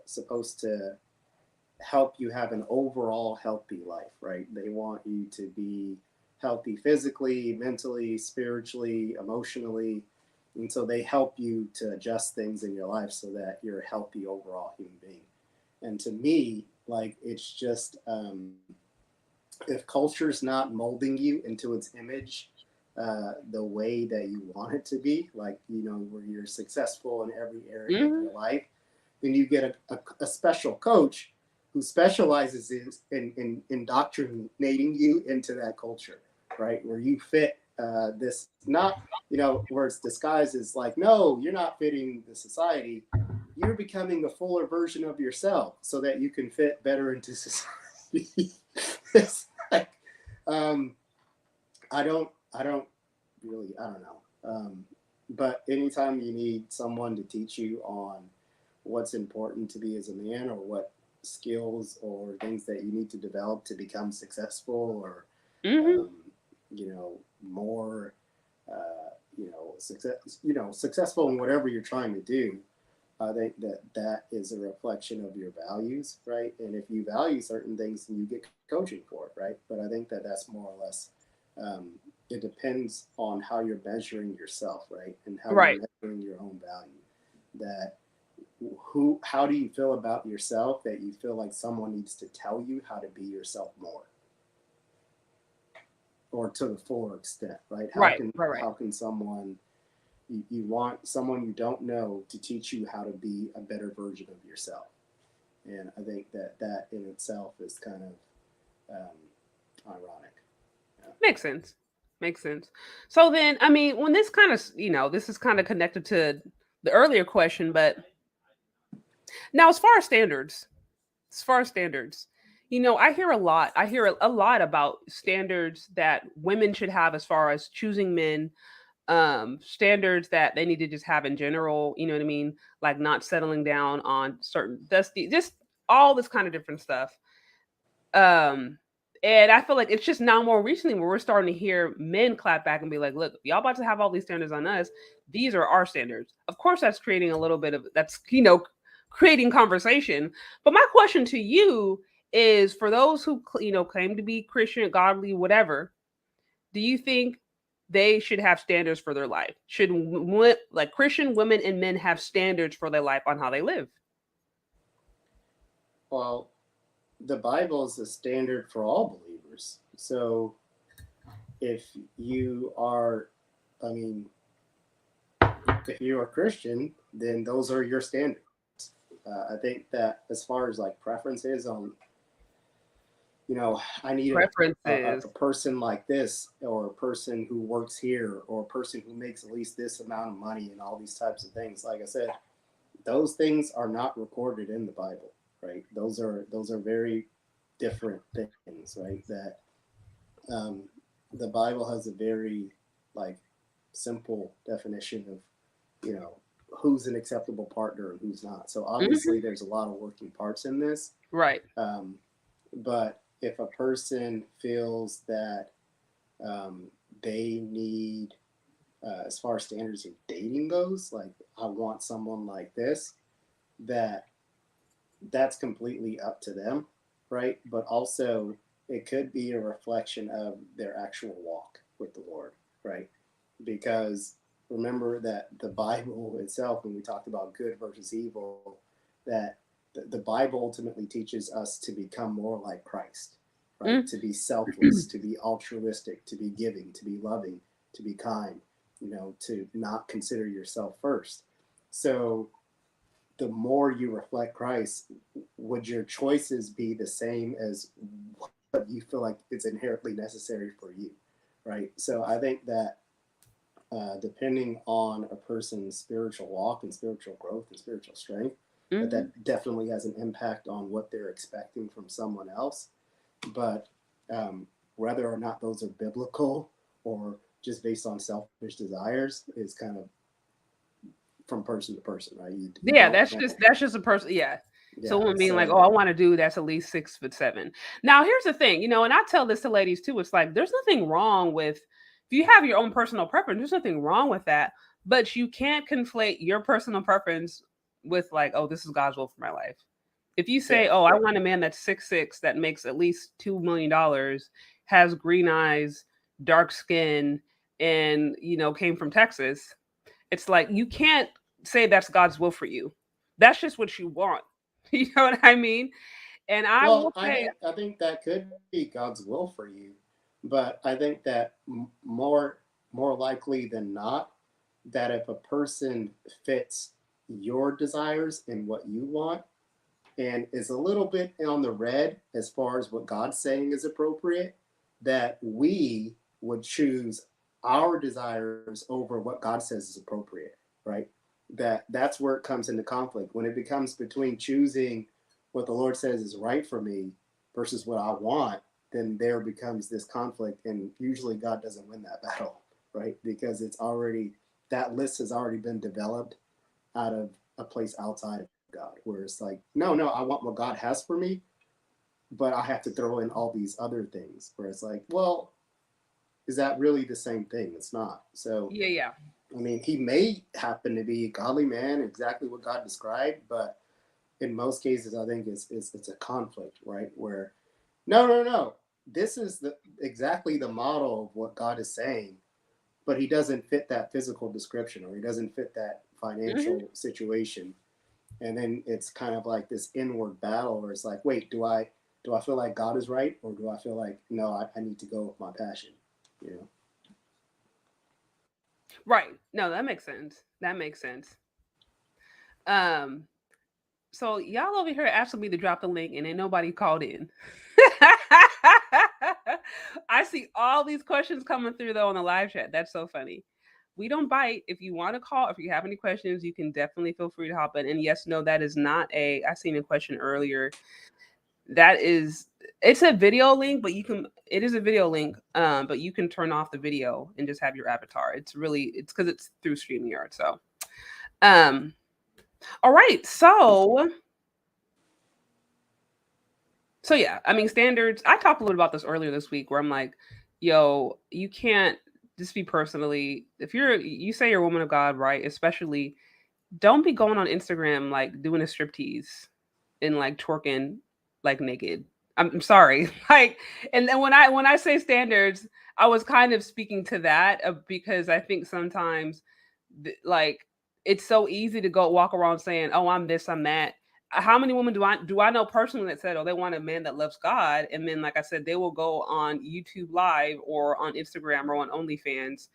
supposed to help you have an overall healthy life, right? They want you to be healthy physically, mentally, spiritually, emotionally. And so they help you to adjust things in your life so that you're a healthy overall human being. And to me, like, it's just if culture's not molding you into its image the way that you want it to be, like, where you're successful in every area of
Hmm.
your life, then you get a special coach who specializes in indoctrinating you into that culture, right? Where you fit this, not, where it's disguised as like, no, you're not fitting the society. You're becoming a fuller version of yourself so that you can fit better into society. It's like, um, I don't really, I don't know. But anytime you need someone to teach you on what's important to be as a man, or what skills or things that you need to develop to become successful, or
Hmm.
um, more, successful in whatever you're trying to do. I think that is a reflection of your values, right? And if you value certain things, then you get coaching for it, right? But I think that that's more or less um, it depends on how you're measuring yourself, right? And how you're
Right.
measuring your own value. That how do you feel about yourself that you feel like someone needs to tell you how to be yourself more or to the fuller extent, right?
Right. Right.
How can someone you want someone you don't know to teach you how to be a better version of yourself? And I think that in itself is kind of ironic. Yeah.
Makes sense. Makes sense. So then, I mean, when this kind of, this is kind of connected to the earlier question, but now as far as standards, I hear a lot. I hear a lot about standards that women should have as far as choosing men, standards that they need to just have in general, you know what I mean? Like not settling down on certain dusty, just all this kind of different stuff. Um, and I feel like it's just now more recently where we're starting to hear men clap back and be like, look, if y'all about to have all these standards on us, these are our standards. Of course, that's creating a little bit of creating conversation. But my question to you is for those who, claim to be Christian, godly, whatever, do you think they should have standards for their life? Should like Christian women and men have standards for their life on how they live?
Well, the Bible is the standard for all believers. So if you are, I mean, if you are Christian, then those are your standards. I think that as far as like preferences on, I need a
Preferences.
person like this, or a person who works here, or a person who makes at least this amount of money, and all these types of things. Like I said, those things are not recorded in the Bible, right? Those are very different things, right? That um, the Bible has a very like simple definition of who's an acceptable partner and who's not. So
Mhm.
obviously there's a lot of working parts in this.
Right.
Um, but if a person feels that um, they need, as far as standards of dating goes, like I want someone like this, that that's completely up to them, right? But also it could be a reflection of their actual walk with the Lord, right? Because remember that the Bible itself, when we talked about good versus evil, that the Bible ultimately teaches us to become more like Christ, right?
Mm.
To be selfless, to be altruistic, to be giving, to be loving, to be kind, to not consider yourself first. So the more you reflect Christ, would your choices be the same as what you feel like is inherently necessary for you, right? So I think that depending on a person's spiritual walk and spiritual growth and spiritual strength,
Mhm.
that definitely has an impact on what they're expecting from someone else. But whether or not those are biblical or just based on selfish desires is kind of from person to person, right? You
Yeah,
don't
that's
know.
just a person. Yeah. So
Yeah.
women being like, oh,
So
I want to do that's at least 6'7". Now, here's the thing, and I tell this to ladies too. It's like there's nothing wrong with if you have your own personal preference. There's nothing wrong with that, but you can't conflate your personal preference with like, oh, this is God's will for my life. If you
yeah,
say, oh, I want a man that's 6'6", that makes at least $2 million, has green eyes, dark skin, and came from Texas, it's like you can't say that's God's will for you. That's just what you want. You know what I mean? And I
well,
will say,
I think that could be God's will for you, but I think that more likely than not, that if a person fits your desires and what you want, and is a little bit on the red as far as what God's saying is appropriate, that we would choose our desires over what God says is appropriate, right? That's where it comes into conflict. When it becomes between choosing what the Lord says is right for me versus what I want, then there becomes this conflict, and usually God doesn't win that battle, right? Because it's already that list has already been developed out of a place outside of God, where it's like, no, I want what God has for me, but I have to throw in all these other things. Where it's like, well, is that really the same thing? It's not. So,
yeah, yeah,
I mean, he may happen to be a godly man, exactly what God described, but in most cases, I think it's a conflict, right? Where, no, this is exactly the model of what God is saying, but he doesn't fit that physical description, or he doesn't fit that financial situation. And then it's kind of like this inward battle where it's like, wait, do I feel like God is right, or do I feel like no, I need to go with my passion, you know?
Right. No, that makes sense. That makes sense. Um, so y'all over here asking me to drop the link and ain't nobody called in. I see all these questions coming through though on the live chat. That's so funny. We don't bite. If you want to call, if you have any questions, you can definitely feel free to hop in. And yes, no, that is not a. I seen a question earlier. That is, it's a video link, but you can. It is a video link, but you can turn off the video and just have your avatar. It's really, it's because it's through StreamYard. So, um, all right. So yeah, I mean standards. I talked a little about this earlier this week, where I'm like, yo, you can't just be personally. If you say you're a woman of God, right? Especially, don't be going on Instagram like doing a striptease and like twerking like naked. I'm sorry, like, and then when I say standards, I was kind of speaking to that because I think sometimes, like, it's so easy to go walk around saying, "Oh, I'm this, I'm that." How many women do I know personally that said, "Oh, they want a man that loves God," and then, like I said, they will go on YouTube Live or on Instagram or on OnlyFans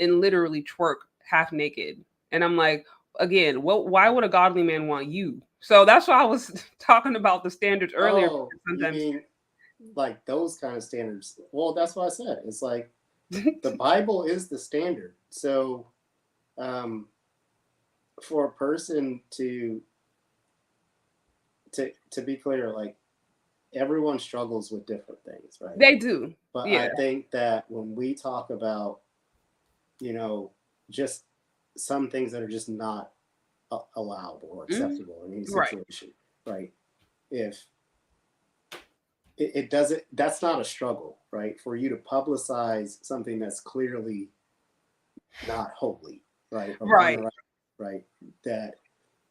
and literally twerk half naked, and I'm like, again, why would a godly man want you? So that's why I was talking about the standards earlier.
Oh, you
Sometimes,
mean like those kind of standards? Well, that's what I said. It's like the Bible is the standard. So, um, for a person to be clear, like everyone struggles with different things, right?
they do,
But I
yeah.
think that when we talk about, you know, just some things that are just not allowable or
Mhm.
acceptable in any
Right.
situation, right? If it doesn't, that's not a struggle, right? For you to publicize something that's clearly not holy, right? Or
Right.
unright, right? That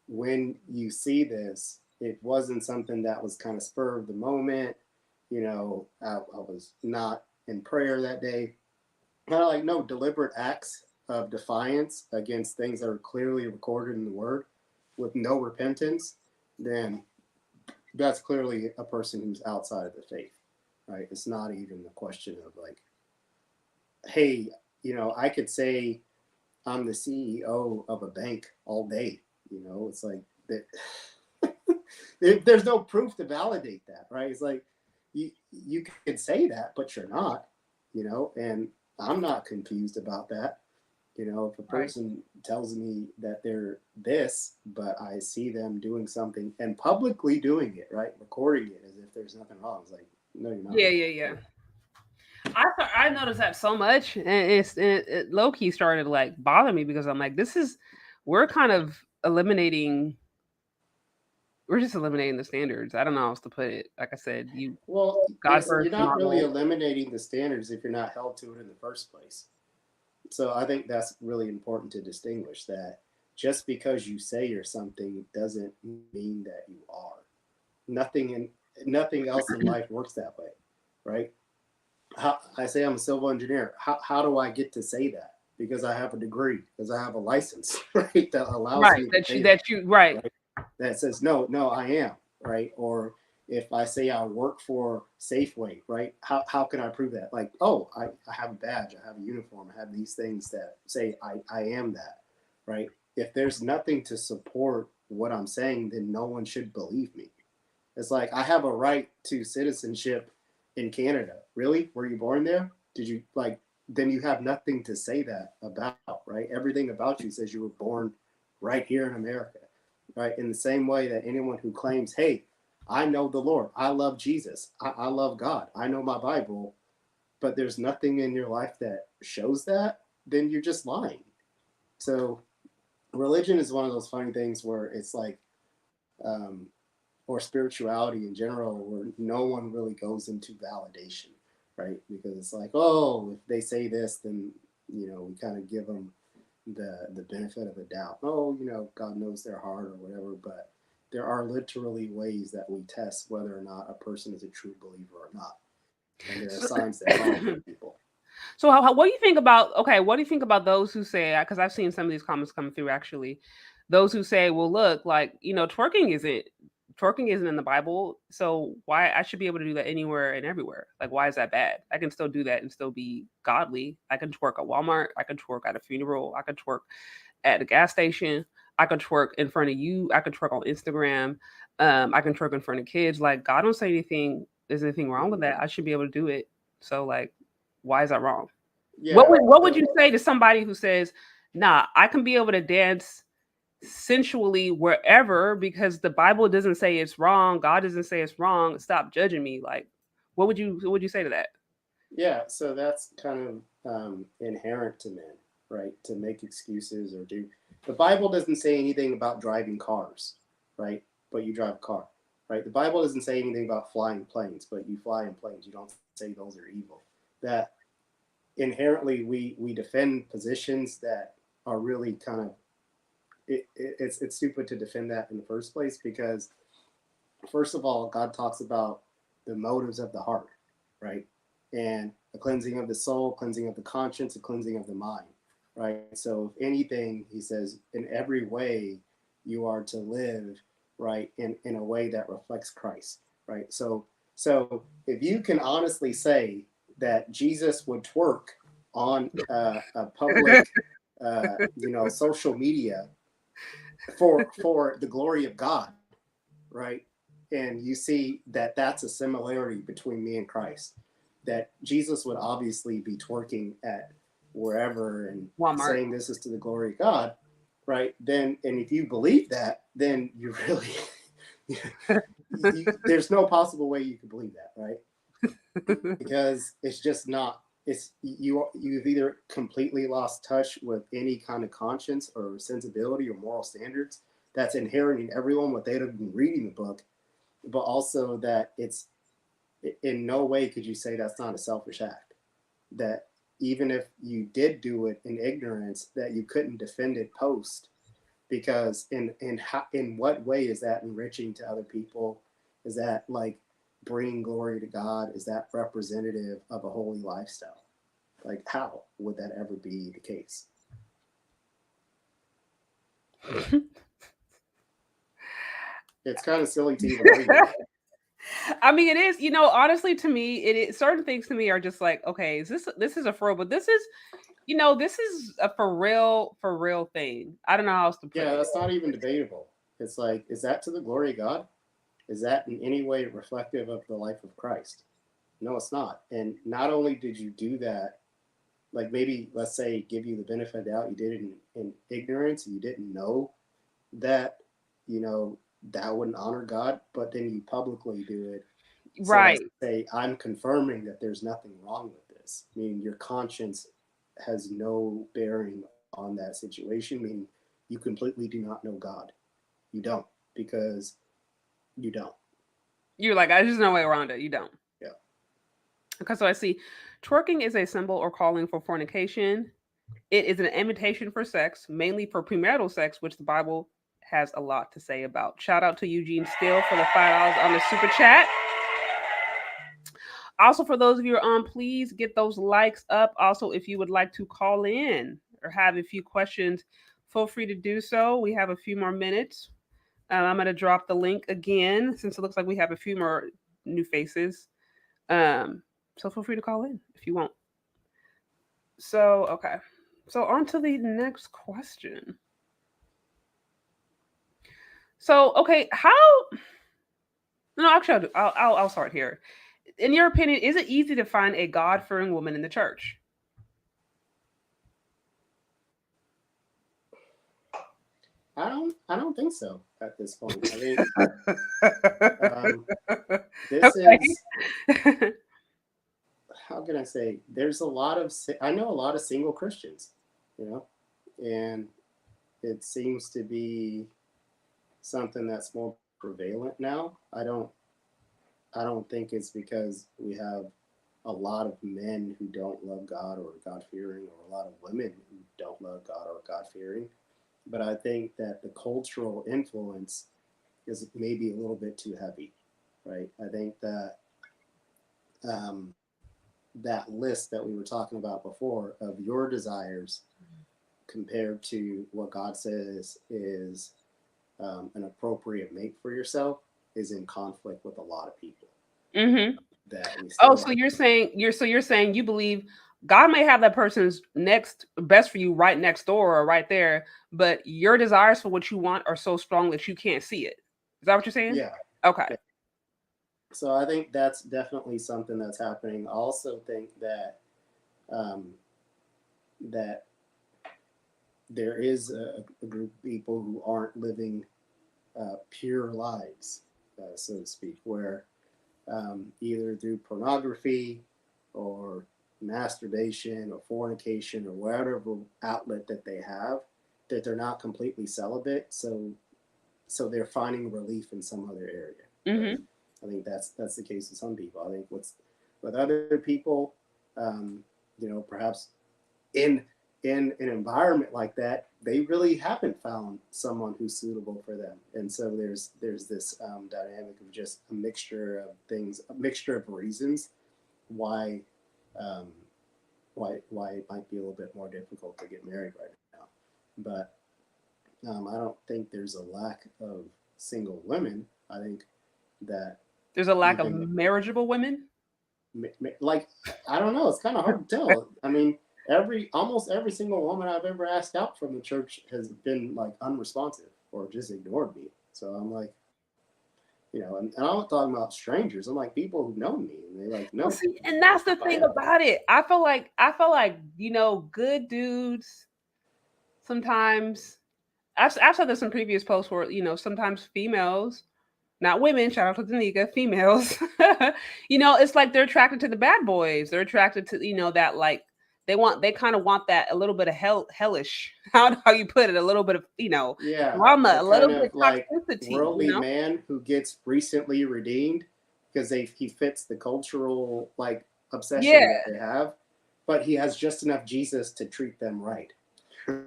when you see this, it wasn't something that was kind of spur of the moment. I was not in prayer that day. Kind of like no deliberate acts of defiance against things that are clearly recorded in the word with no repentance, then that's clearly a person who's outside of the faith, right? It's not even a question of like, hey, I could say I'm the CEO of a bank all day. It's like that. There's no proof to validate that, right? It's like you could say that, but you're not, and I'm not confused about that. If a
Right.
person tells me that they're this, but I see them doing something and publicly doing it, right, recording it as if there's nothing wrong, it's like, no, you're not.
Yeah, yeah, yeah. I noticed that so much, and it low key started to like bother me because I'm like, this is we're kind of eliminating. We're just eliminating the standards. I don't know how else to put it. Like I said, you
Well,
God
you're
first
not really
model.
eliminating the standards if you're not held to it in the first place. So I think that's really important to distinguish that just because you say you're something doesn't mean that you are. Nothing in nothing else in life works that way, right? I say I'm a civil engineer. How do I get to say that? Because I have a degree, because I have a license, right, that allows
Right.
me to
That
say
you
that,
that you right.
right? That says no, no, I am, right? Or if I say I work for Safeway, right? How can I prove that? Like, oh, I have a badge, I have a uniform, I have these things that say I am that, right? If there's nothing to support what I'm saying, then no one should believe me. It's like I have a right to citizenship in Canada. Really? Were you born there? Did you like? Then you have nothing to say that about, right? Everything about you says you were born right here in America, right? In the same way that anyone who claims, hey, I know the Lord, I love Jesus, I love God, I know my Bible, but there's nothing in your life that shows that, then you're just lying. So religion is one of those funny things where it's like, or spirituality in general, where no one really goes into validation, right? Because it's like, oh, if they say this, then we kind of give them the benefit of the doubt. Oh, God knows their heart or whatever. But there are literally ways that we test whether or not a person is a true believer or not. and there are signs that follow people.
So, what do you think about? Okay, what do you think about those who say? Because I've seen some of these comments coming through. Actually, those who say, "Well, look, like twerking isn't in the Bible, so why I should be able to do that anywhere and everywhere? Like, why is that bad? I can still do that and still be godly. I can twerk at Walmart. I can twerk at a funeral. I can twerk at the gas station. I can twerk in front of you. I can twerk on Instagram. I can twerk in front of kids. Like, God don't say anything. There's anything wrong with that. I should be able to do it. So, like, why is that wrong?
Yeah.
What would you say to somebody who says, "Nah, I can be able to dance sensually wherever because the Bible doesn't say it's wrong. God doesn't say it's wrong. Stop judging me." Like, what would you say to that?
Yeah, so that's kind of inherent to men, right? To make excuses or do. The Bible doesn't say anything about driving cars, right? But you drive a car, right? The Bible doesn't say anything about flying planes, but you fly in planes. You don't say those are evil. That inherently we defend positions that are really kind of it's stupid to defend that in the first place because first of all, God talks about the motives of the heart, right? And a cleansing of the soul, cleansing of the conscience, a cleansing of the mind, right? So, if anything, he says, in every way, you are to live, right, in a way that reflects Christ, right? So if you can honestly say that Jesus would twerk on a public, social media for the glory of God, right? And you see that that's a similarity between me and Christ. That Jesus would obviously be twerking at wherever and
Walmart.
saying this is to the glory of God, right? Then, and if you believe that, then you really, there's no possible way you could believe that, right? Because it's just not. It's you've either completely lost touch with any kind of conscience or sensibility or moral standards that's inherent in everyone what they'd have been reading the book, but also that it's in no way could you say that's not a selfish act. That even if you did do it in ignorance, that you couldn't defend it post because in what way is that enriching to other people? Is that like bringing glory to God? Is that representative of a holy lifestyle? Like how would that ever be the case? It's kind of silly to even argue that.
I mean, it is. Honestly, to me, it is. Certain things to me are just like, okay, this is a for real, but this is a for real thing. I don't know how else to put
Yeah,
it.
that's not even debatable. It's like, is that to the glory of God? Is that in any way reflective of the life of Christ? No, it's not. And not only did you do that, like maybe let's say give you the benefit of the doubt, you did it in ignorance, you didn't know that, that wouldn't honor God, but then you publicly do it so as
Right.
to say, I'm confirming that there's nothing wrong with this. Meaning your conscience has no bearing on that situation, meaning you completely do not know God. You don't, because you don't.
You're like, I just no way around it. You don't.
Yeah.
Okay, so I see. Twerking is a symbol or calling for fornication. It is an invitation for sex, mainly for premarital sex, which the Bible has a lot to say about. Shout out to Eugene Steele for the $5 on the super chat. Also, for those of you who are on, please get those likes up. Also, if you would like to call in or have a few questions, feel free to do so. We have a few more minutes. I'm going to drop the link again since it looks like we have a few more new faces. So feel free to call in if you want. So, okay. So, on to the next question. So, okay, how? No, actually, I'll start here. In your opinion, is it easy to find a God fearing woman in the church?
I don't think so at this point. I think this
Okay.
is, how can I say, there's a lot of, I know a lot of single Christians, you know, and it seems to be something that's more prevalent now. I don't think it's because we have a lot of men who don't love God or God fearing, or a lot of women who don't love God or God fearing. But I think that the cultural influence is maybe a little bit too heavy, right? I think that that list that we were talking about before of your desires compared to what God says is an appropriate mate for yourself is in conflict with a lot of people.
Mm-hmm.
That we
Oh,
still,
so you're saying you believe God may have that person's next best for you right next door or right there, but your desires for what you want are so strong that you can't see it. Is that what you're saying?
yeah.
Okay.
Yeah. So I think that's definitely something that's happening. I also think that um, that there is a group of people who aren't living pure lives, so to speak, where either through pornography or masturbation or fornication or whatever outlet that they have, that they're not completely celibate. So they're finding relief in some other area. Right?
Mm-hmm.
I think that's the case with some people. I think with other people, um, perhaps in an environment like that, they really haven't found someone who's suitable for them, and so there's this dynamic of just a mixture of things, a mixture of reasons why um, why it might be a little bit more difficult to get married right now. But I don't think there's a lack of single women. I think that
There's a lack of
even
marriageable women.
like I don't know, it's kind of hard to tell. I mean, almost every single woman I've ever asked out from the church has been like unresponsive or just ignored me. So I'm like, and I'm not talking about strangers. I'm like people who've known me and they like
Well,
know
see, and that's the
who I
thing
am.
about it. I feel like good dudes sometimes. I've said this in previous posts where sometimes females, not women, shout out to Danica, females, it's like they're attracted to the bad boys. They're attracted to, that like they kind of want that a little bit of hellish. How you put it, a little bit of,
Yeah,
drama, a
that
little
kind
bit
of
of
like
toxicity,
worldly man who gets recently redeemed because he fits the cultural like
Yeah.
obsession that they have, but he has just enough Jesus to treat them right. So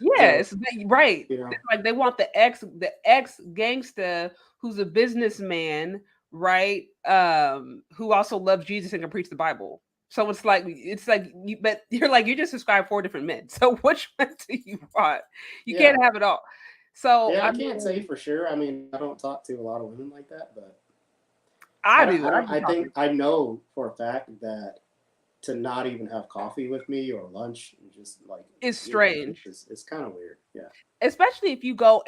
Yes, right.
you know,
It's like they want the ex gangster who's a businessman, right? Who also loves Jesus and can preach the Bible. So it's like you, but you're like you just described four different men. So which one do you want? You
yeah,
can't have it all. So
yeah. I
I
can't say
mean,
for sure. I mean, I don't talk to a lot of women like that, but
I
I don't.
do.
I
I
don't.
do
I
talking.
think I know for a fact that to not even have coffee with me or lunch, and just like
It's
be with me,
strange.
it's kind of weird. Yeah.
Especially if you go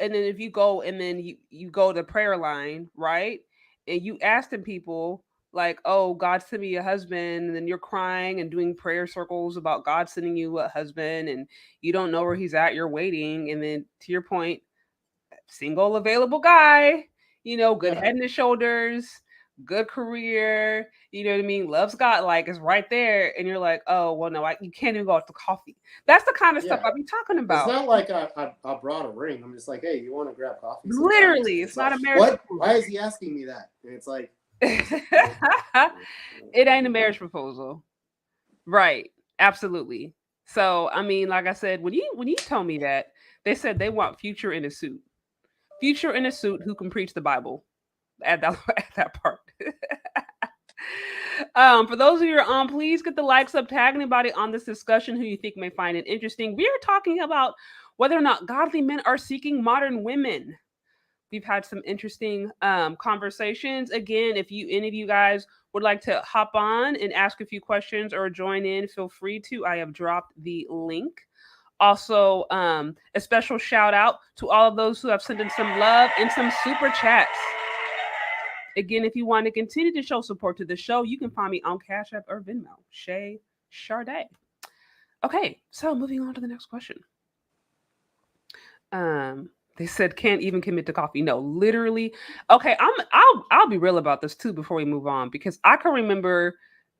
to prayer line, right? And you ask them people like, "Oh, God sent me a husband," and then you're crying and doing prayer circles about God sending you a husband, and you don't know where he's at. You're waiting, and then to your point, single available guy, good
Yeah.
head and shoulders, good career, you know what I mean? Loves God, like is right there, and you're like, oh well, no, you can't even go out to coffee. That's the kind of stuff
Yeah.
I be talking
It's
about.
not like I brought a ring. I'm just like, hey, you want to grab coffee sometimes?
Literally,
And
it's
it's like,
not a marriage
what? Why
proposal.
is he asking me that? And it's like, it's like, well,
It
I
ain't a
mean,
marriage proposal. Right. Absolutely. So, I mean, like I said, when you told me that, they said they want Future in a suit. Future in a suit who can preach the Bible at that at that part. For those of you who are on, please get the likes up, tag anybody on this discussion who you think may find it interesting. We are talking about whether or not godly men are seeking modern women. We've had some interesting conversations. Again, if any of you guys would like to hop on and ask a few questions or join in, feel free to. I have dropped the link. Also, a special shout out to all of those who have sent in some love and some super chats. Again, if you want to continue to show support to the show, you can find me on Cash App or Venmo, Shay Charday. Okay, so moving on to the next question. They said can't even commit to coffee. No, literally. Okay, I'll be real about this too before we move on because I can remember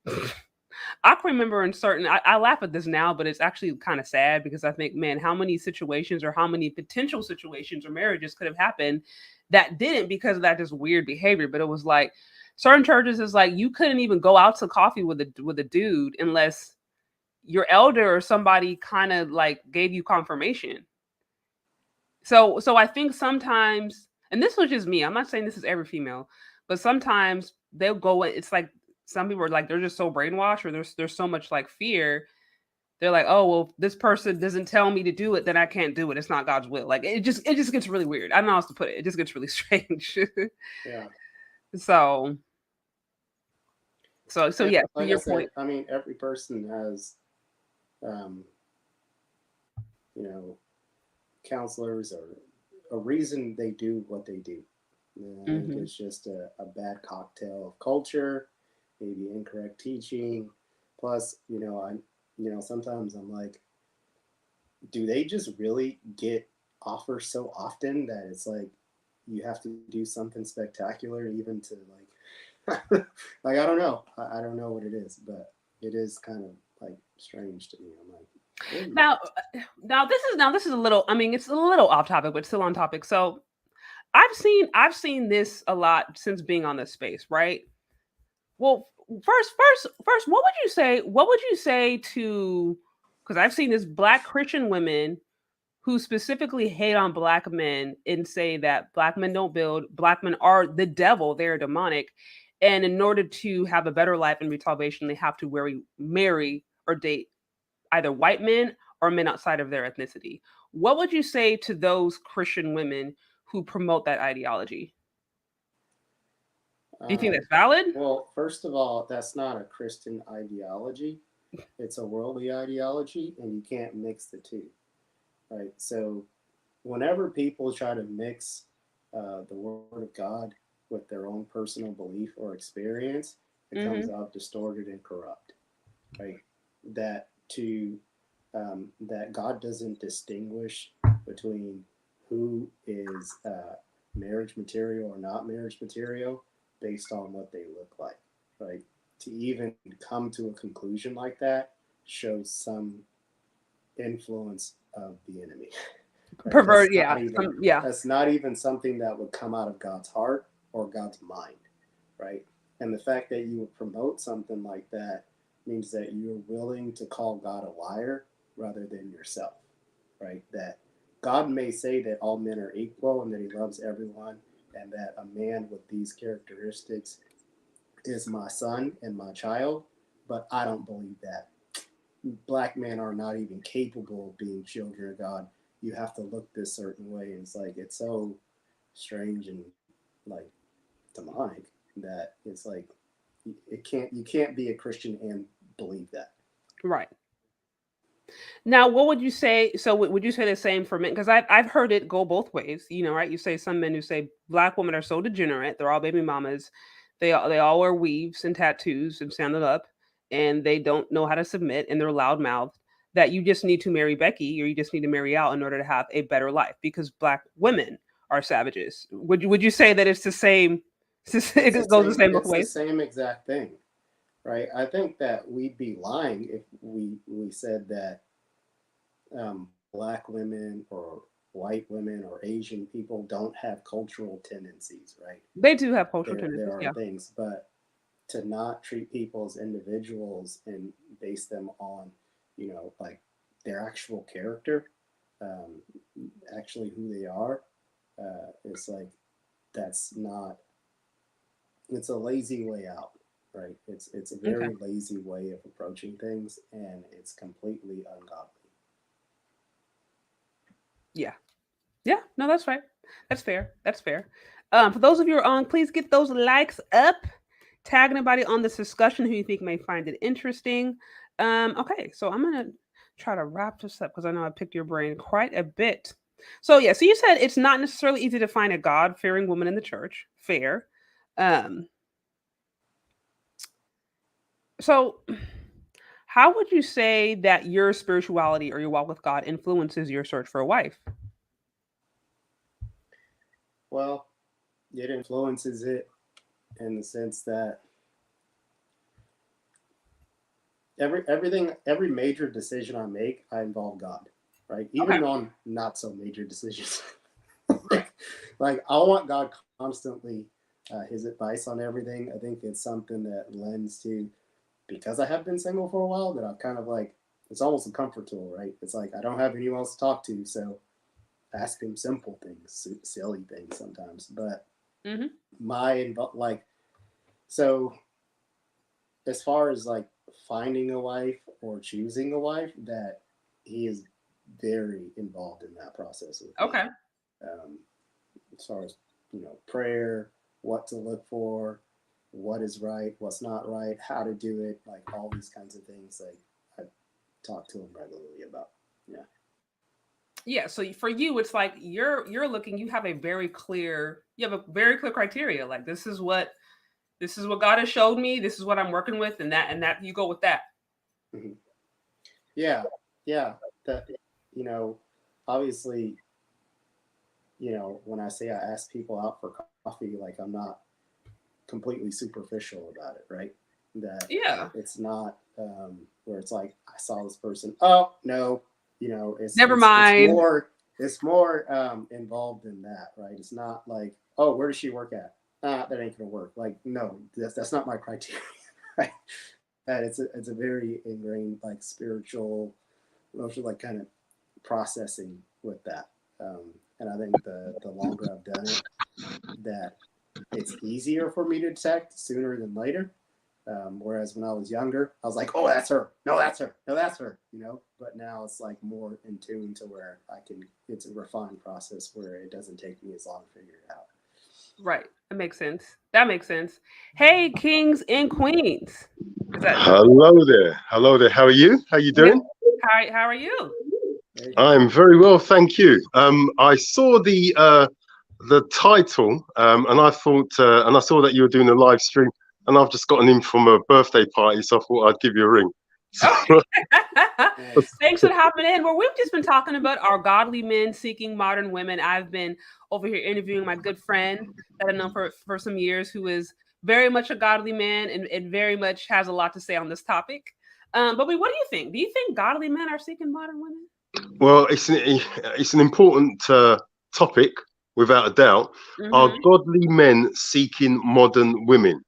in certain I laugh at this now, but it's actually kind of sad because I think, man, how many situations or how many potential situations or marriages could have happened that didn't because of that just weird behavior. But it was like certain churches is like you couldn't even go out to coffee with a dude unless your elder or somebody kind of like gave you confirmation. So I think sometimes, and this was just me. I'm not saying this is every female, but sometimes they'll go. It's like some people are like, they're just so brainwashed, or there's so much like fear. They're like, oh well, if this person doesn't tell me to do it, then I can't do it. It's not God's will. Like it just gets really weird. I don't know how else to put it. It just gets really strange.
Yeah.
so so
And
yeah, to
like I
your
said,
point.
I mean, every person has, um, you know, counselors or a reason they do what they do. I think
Hmm.
it's just a bad cocktail of culture, maybe incorrect teaching. Plus, sometimes I'm like, do they just really get offers so often that it's like you have to do something spectacular even to like like I don't know. I don't know what it is, but it is kind of like strange to me. I'm like, really?
Now, now this is a little. I mean, it's a little off topic, but still on topic. So I've seen this a lot since being on this space, right? Well, first, what would you say? What would you say to? Because I've seen this Black Christian women who specifically hate on Black men and say that Black men don't build, Black men are the devil, they're demonic, and in order to have a better life and salvation, they have to marry or date either white men or men outside of their ethnicity. What would you say to those Christian women who promote that ideology? Do you think
Um,
that's valid?
well, first of all, that's not a Christian ideology. It's a worldly ideology, and you can't mix the two, right? So, whenever people try to mix the Word of God with their own personal belief or experience, it comes
Hmm.
out distorted and corrupt, right? That to that God doesn't distinguish between who is marriage material or not marriage material based on what they look like, right? To even come to a conclusion like that shows some influence of the enemy. Right?
Pervert, yeah, yeah,
That's not even something that would come out of God's heart or God's mind, right? And the fact that you would promote something like that means that you're willing to call God a liar rather than yourself, right? That God may say that all men are equal and that he loves everyone and that a man with these characteristics is my son and my child, but I don't believe that. Black men are not even capable of being children of God. You have to look this certain way. And it's like, it's so strange and like demonic that it's like, you can't be a Christian and believe that.
right. Now, what would you say? So, would you say the same for men? Because I've heard it go both ways. Right? You say some men who say Black women are so degenerate; they're all baby mamas. They all wear weaves and tattoos and stand it up, and they don't know how to submit, and they're loud mouthed. That you just need to marry Becky, or you just need to marry out in order to have a better life, because Black women are savages. Would you say that it's the same? It goes the same both
It's the
ways.
same exact thing, right? I think that we'd be lying if we said that black women or white women or Asian people don't have cultural tendencies, right?
They do have cultural
There
tendencies.
are
Yeah.
things, but to not treat people as individuals and base them on, like their actual character, um, actually who they are, it's like that's not. It's a lazy way out, right? It's a
Okay.
very lazy way of approaching things, and it's completely ungodly.
Yeah. Yeah, no, that's right. That's fair. That's fair. For those of you who are on, please get those likes up. Tag anybody on this discussion who you think may find it interesting. Okay, so I'm gonna try to wrap this up because I know I picked your brain quite a bit. So yeah, so you said it's not necessarily easy to find a God-fearing woman in the church. Fair. Um, so how would you say that your spirituality or your walk with God influences your search for a wife?
Well, it influences it in the sense that every major decision I make, I involve God, right?
Okay.
Even on not so major decisions. like, like I want God constantly his advice on everything. I think it's something that lends to, because I have been single for a while, that I've kind of like, it's almost a comfort tool, right? It's like I don't have anyone else to talk to, so ask him simple things, silly things sometimes. But
Hmm.
my like, so as far as like finding a wife or choosing a wife, that he is very involved in that process with me.
Okay.
As far as, prayer, what to look for, what is right, what's not right, how to do it, like all these kinds of things. Like I talk to him regularly about. Yeah.
Yeah. So for you, it's like you're looking. You have a very clear. You have a very clear criteria. Like this is what God has showed me. This is what I'm working with, and that you go with that.
Mm-hmm. Yeah. Yeah. That, obviously, when I say I ask people out for coffee, like I'm not completely superficial about it, right? That
Yeah.
it's not where it's like I saw this person. Oh no, it's
Never
it's
mind.
more involved than that, right? It's not like, oh, where does she work at? That ain't gonna work. Like no, that's not my criteria. Right? That it's a very ingrained like spiritual, emotional, like kind of processing with that. And I think the longer I've done it, that it's easier for me to detect sooner than later. Whereas when I was younger, I was like, oh, that's her. No, that's her. No, that's her. But now it's like more in tune to where it's a refined process where it doesn't take me as long to figure it out.
Right. That makes sense. That makes sense. Hey, kings and queens. Is that
Hello there. Hello there. How are you? How you
yeah?
doing?
How are you?
I'm very well, thank you. I saw the title, and I thought, and I saw that you were doing a live stream, and I've just gotten in from a birthday party, so I thought I'd give you a ring.
Oh. Thanks for hopping in. Well, we've just been talking about our godly men seeking modern women. I've been over here interviewing my good friend that I've known for some years, who is very much a godly man and very much has a lot to say on this topic. But what do you think? Do you think godly men are seeking modern women?
Well, it's an important topic, without a doubt. Are
Mm-hmm.
godly men seeking modern women?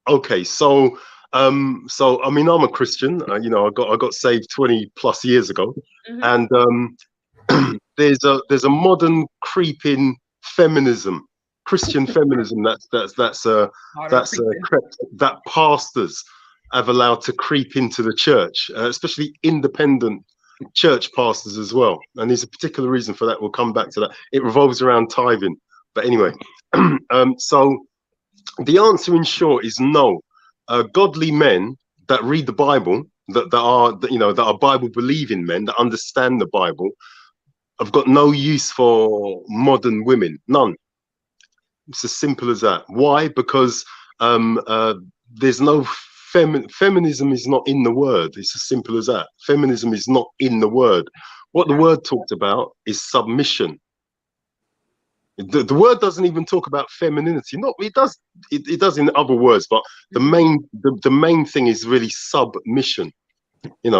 Okay, so I mean, I'm a Christian. I got saved 20 plus years ago,
Mm-hmm.
and there's a modern creeping feminism, Christian feminism
Modern creeping.
crept, that pastors have allowed to creep into the church, especially independent church pastors as well. And there's a particular reason for that. We'll come back to that. It revolves around tithing. But anyway, so the answer in short is no. Godly men that read the Bible, that are Bible believing men that understand the Bible, have got no use for modern women. None. It's as simple as that. Why? Because there's no feminism is not in the word. It's as simple as that. Feminism is not in the word. What the word talked about is submission. The word doesn't even talk about femininity. No, it does. It does in other words, but the main thing is really submission.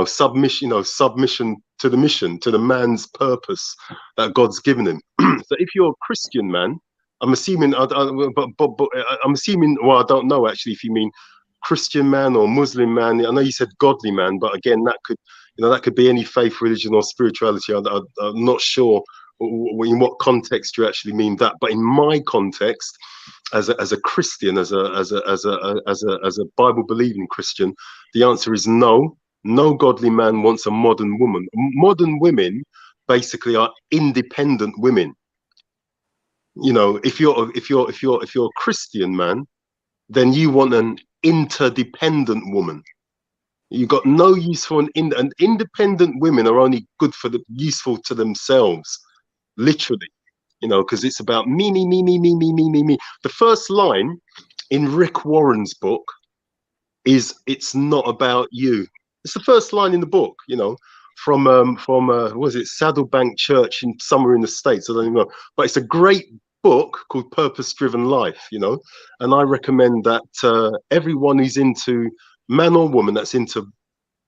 Submission to the mission, to the man's purpose that God's given him. So if you're a Christian man, I'm assuming, but I'm assuming. Well, I don't know actually if you mean Christian man or Muslim man. I know you said godly man, but again, that could be any faith, religion, or spirituality. I'm not sure in what context you actually mean that. But in my context, as a Christian, as a Bible believing Christian, the answer is no. No godly man wants a modern woman. Modern women basically are independent women. If you're a Christian man, then you want an interdependent woman. You got no use for an independent women are only good for useful to themselves, literally. Because it's about me, me, me, me, me, me, me, me, me. The first line in Rick Warren's book is "It's not about you." It's the first line in the book, from was it Saddlebank Church in somewhere in the States? I don't even know, but it's a great book called Purpose Driven Life, and I recommend that everyone who's into man or woman that's into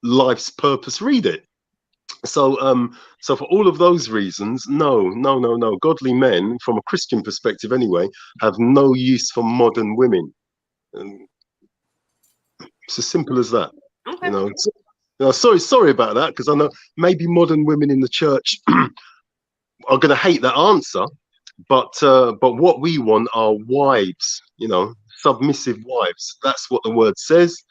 life's purpose read it. So for all of those reasons, no. Godly men, from a Christian perspective anyway, have no use for modern women. It's as simple as that.
Okay.
Sorry about that, because I know maybe modern women in the church are going to hate that answer, but what we want are wives, submissive wives. That's what the word says.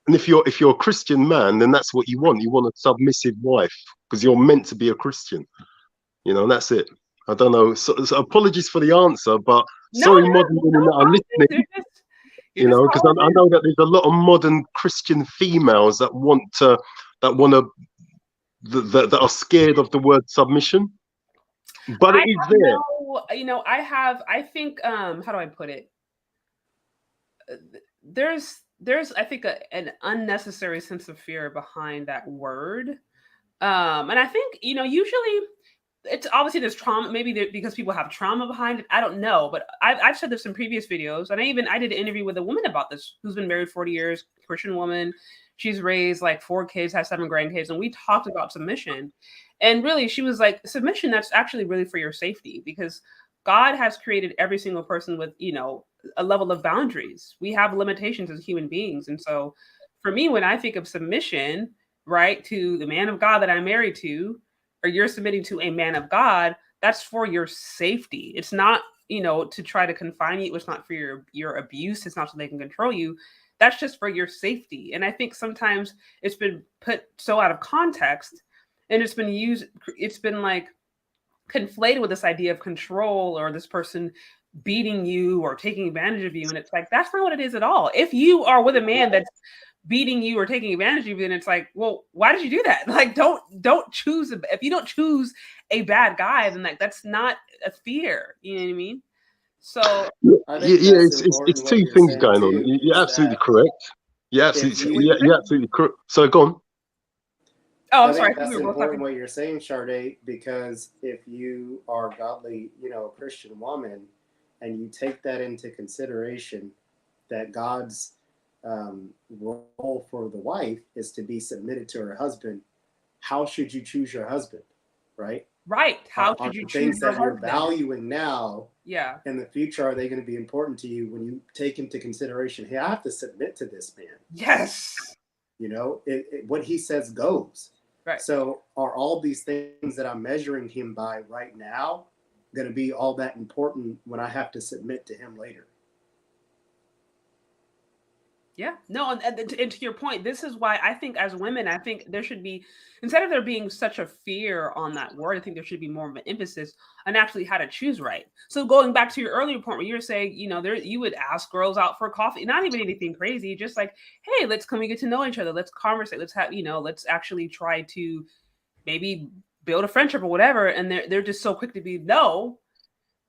And if you're a Christian man, then that's what you want. You want a submissive wife because you're meant to be a Christian. And that's it. I don't know. So apologies for the answer, but
No,
sorry, modern women that are listening. Because I know that there's a lot of modern Christian females that that are scared of the word submission. But it is there.
I think, how do I put it? There's I think an unnecessary sense of fear behind that word. And I think, usually it's obviously there's trauma, maybe because people have trauma behind it. I don't know, but I've said this in previous videos, and I did an interview with a woman about this who's been married 40 years, Christian woman. She's raised like 4 kids, has 7 grandkids, and we talked about submission. And really, she was like, submission, that's actually really for your safety, because God has created every single person with, a level of boundaries. We have limitations as human beings. And so for me, when I think of submission, right, to the man of God that I'm married to, or you're submitting to a man of God, that's for your safety. It's not, to try to confine you. It's not for your abuse. It's not so they can control you. That's just for your safety. And I think sometimes it's been put so out of context, and it's been like conflated with this idea of control, or this person beating you or taking advantage of you. And it's like, that's not what it is at all. If you are with a man that's beating you or taking advantage of you, then it's like, well, why did you do that? Like, don't choose. If you don't choose a bad guy, then that's not a fear. You know what I mean? So
it's 2 things going on. You're absolutely correct. You're absolutely correct. So go on.
Oh, I'm sorry.
That's important what you're saying, Sade, because if you are godly, a Christian woman, and you take that into consideration, that God's role for the wife is to be submitted to her husband, how should you choose your husband, right?
Right. How should you choose
things
your
that
husband?
you're valuing now,
yeah,
in the future, are they going to be important to you when you take into consideration, hey, I have to submit to this man?
Yes.
What he says goes.
Right.
So are all these things that I'm measuring him by right now going to be all that important when I have to submit to him later?
Yeah, no, and to your point, this is why I think as women, I think there should be, instead of there being such a fear on that word, I think there should be more of an emphasis on actually how to choose right. So going back to your earlier point where you were saying, you would ask girls out for coffee, not even anything crazy, just like, hey, can we get to know each other? Let's conversate. Let's have, let's actually try to maybe build a friendship or whatever. And they're just so quick to be no.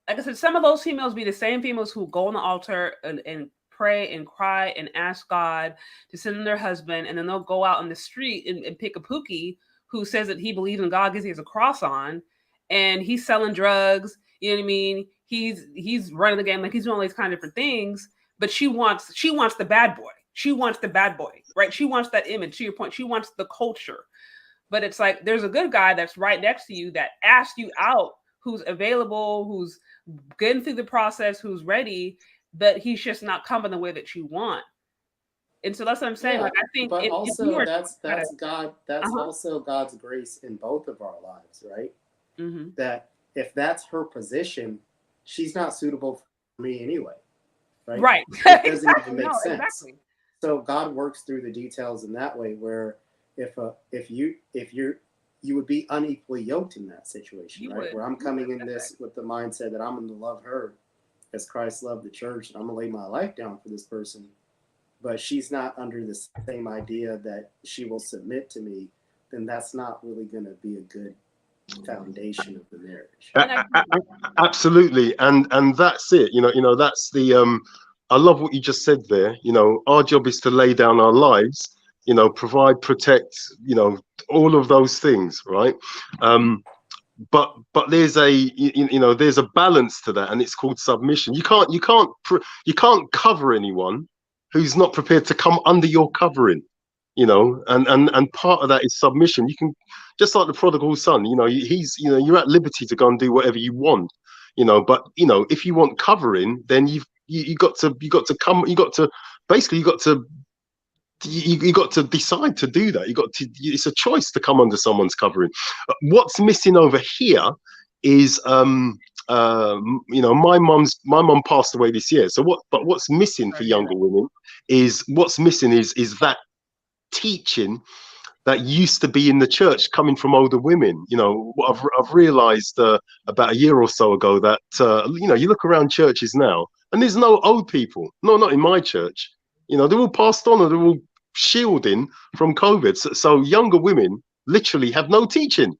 Like I said, some of those females be the same females who go on the altar and pray and cry and ask God to send them their husband, and then they'll go out on the street and pick a pookie who says that he believes in God because he has a cross on, and he's selling drugs. You know what I mean? He's running the game, like he's doing all these kind of different things. But she wants the bad boy. She wants the bad boy, right? She wants that image. To your point, she wants the culture. But it's like there's a good guy that's right next to you that asks you out, who's available, who's getting through the process, who's ready. But he's just not coming the way that you want. And so that's what I'm saying.
Yeah,
like, I think,
but also that's God. That's
Uh-huh.
also God's grace in both of our lives, right?
Mm-hmm.
That if that's her position, she's not suitable for me anyway, right?
Right.
It doesn't
Exactly.
even make
No,
sense.
exactly.
So God works through the details in that way, where if you would be unequally yoked in that situation,
You
right?
would.
Where I'm coming in this with the mindset that I'm going to love her as Christ loved the church, and I'm going to lay my life down for this person, but she's not under the same idea that she will submit to me, then that's not really going to be a good foundation of the marriage.
Absolutely, and that's it. That's the. I love what you just said there. Our job is to lay down our lives. Provide, protect. All of those things, right? But there's there's a balance to that, and it's called submission. You can't cover anyone who's not prepared to come under your covering. And part of that is submission. You can, just like the prodigal son, you're at liberty to go and do whatever you want, but if you want covering, then you got to decide to do that. It's a choice to come under someone's covering. What's missing over here is my mum passed away this year. So what's missing for younger women is that teaching that used to be in the church coming from older women. You know, what I've realized about a year or so ago that, you know, you look around churches now and there's no old people. No, not in my church. You know, they're all passed on or they're all shielding from COVID. So younger women literally have no teaching.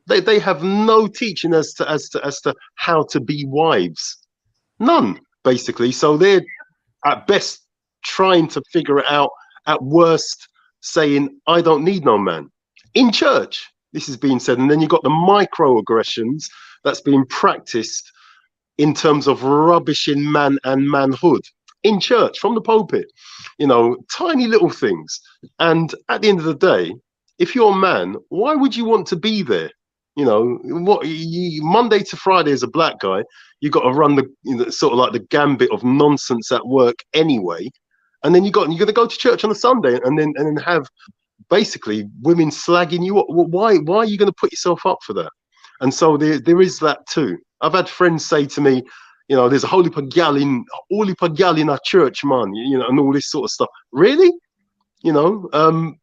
They have no teaching as to how to be wives. None, basically. So they're at best trying to figure it out, at worst saying, I don't need no man. In church, this is being said. And then you've got the microaggressions that's being practiced in terms of rubbishing man and manhood in church from the pulpit, you know, tiny little things. And at the end of the day, if you're a man, why would you want to be there? You know, Monday to Friday as a black guy, you got to run the, you know, sort of like the gambit of nonsense at work anyway. And then you're going to go to church on a Sunday and then have basically women slagging you up. Why are you going to put yourself up for that? And so there is that too. I've had friends say to me, you know, there's a holy gal in our church, man, you know, and all this sort of stuff. Really? You know,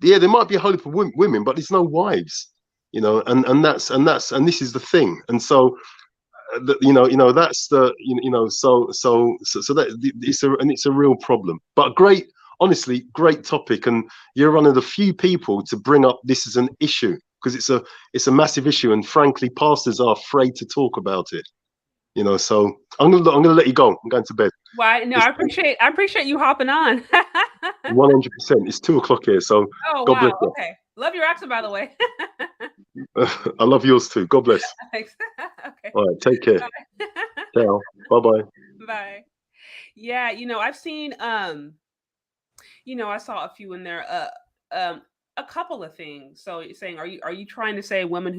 yeah, there might be a holy women, but there's no wives, you know, and this is the thing. And so, you know, that's the, you know, so that it's a real problem. But honestly, great topic, and you're one of the few people to bring up this as an issue, because it's a massive issue, and frankly, pastors are afraid to talk about it. You know, so I'm gonna let you go. I'm going to bed.
Why? No, I appreciate you hopping on.
100%. It's 2:00 here, so
oh
God
wow.
bless you.
Okay, love your accent, by the way.
I love yours too. God bless.
Thanks. Okay.
All right, take care. Ciao. Bye.
Bye. Yeah, you know, I've seen you know, I saw a few in there a couple of things. So you're saying, are you trying to say women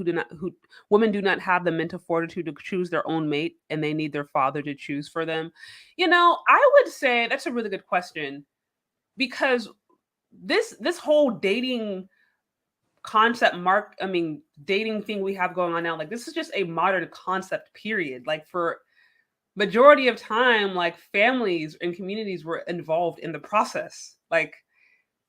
women do not have the mental fortitude to choose their own mate and they need their father to choose for them? You know, I would say that's a really good question, because this whole dating concept dating thing we have going on now, like this is just a modern concept, period. Like for majority of time, like families and communities were involved in the process. Like,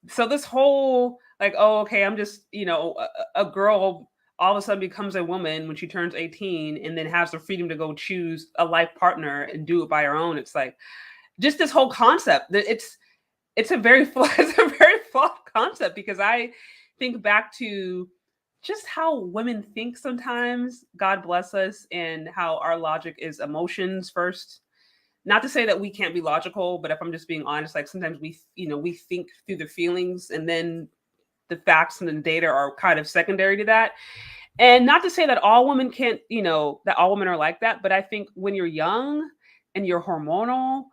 so this whole like, oh, okay, I'm just, you know, a girl all of a sudden becomes a woman when she turns 18 and then has the freedom to go choose a life partner and do it by her own. It's like just this whole concept that it's a very flawed concept, because I think back to just how women think sometimes, God bless us, and how our logic is emotions first. Not to say that we can't be logical, but if I'm just being honest, like sometimes we think through the feelings, and then the facts and the data are kind of secondary to that. And not to say that all women can't, you know, that all women are like that, but I think when you're young and you're hormonal,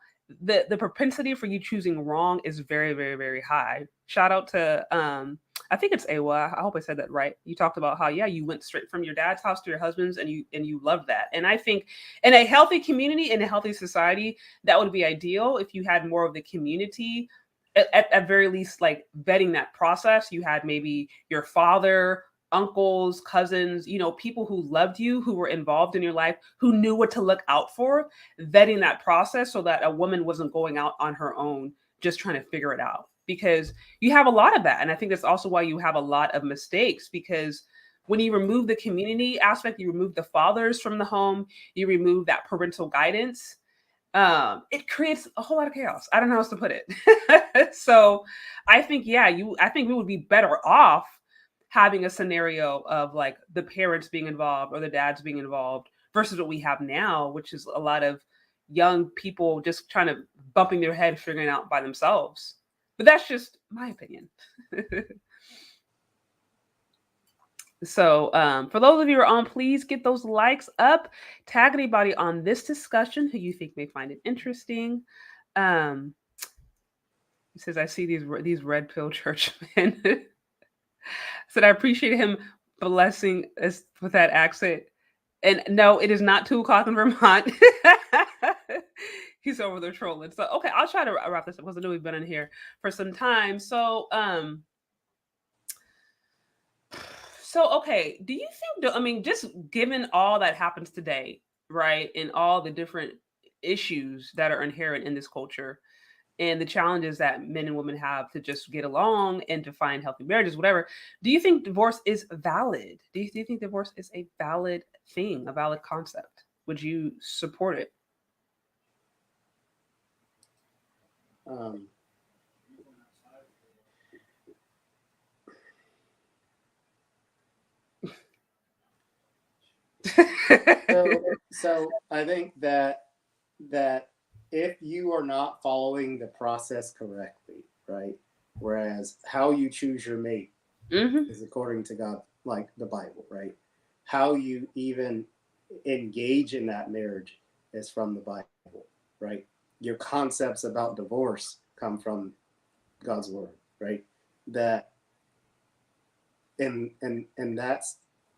the propensity for you choosing wrong is very, very, very high. Shout out to I think it's Awa. I hope I said that right. You talked about how, yeah, you went straight from your dad's house to your husband's, and you loved that. And I think in a healthy community, in a healthy society, that would be ideal if you had more of the community, at very least, like vetting that process. You had maybe your father, uncles, cousins, you know, people who loved you, who were involved in your life, who knew what to look out for, vetting that process so that a woman wasn't going out on her own, just trying to figure it out. Because you have a lot of that. And I think that's also why you have a lot of mistakes, because when you remove the community aspect, you remove the fathers from the home, you remove that parental guidance, it creates a whole lot of chaos. I don't know how else to put it. So I think, I think we would be better off having a scenario of like the parents being involved or the dads being involved versus what we have now, which is a lot of young people just trying to bumping their head, figuring it out by themselves. But that's just my opinion. So for those of you who are on, please get those likes up. Tag anybody on this discussion who you think may find it interesting. He says, I see these red pill churchmen. Said, I appreciate him blessing us with that accent. And no, it is not 2:00 in Vermont. He's over there trolling. So, okay, I'll try to wrap this up because I know we've been in here for some time. So, okay, do you think, I mean, just given all that happens today, right, and all the different issues that are inherent in this culture, and the challenges that men and women have to just get along and to find healthy marriages, whatever. Do you think divorce is valid? Do you think divorce is a valid thing, a valid concept? Would you support it?
Um, so I think that if you are not following the process correctly, right? Whereas how you choose your mate is according to God, like the Bible, right? How you even engage in that marriage is from the Bible, right? Your concepts about divorce come from God's word, right? That in that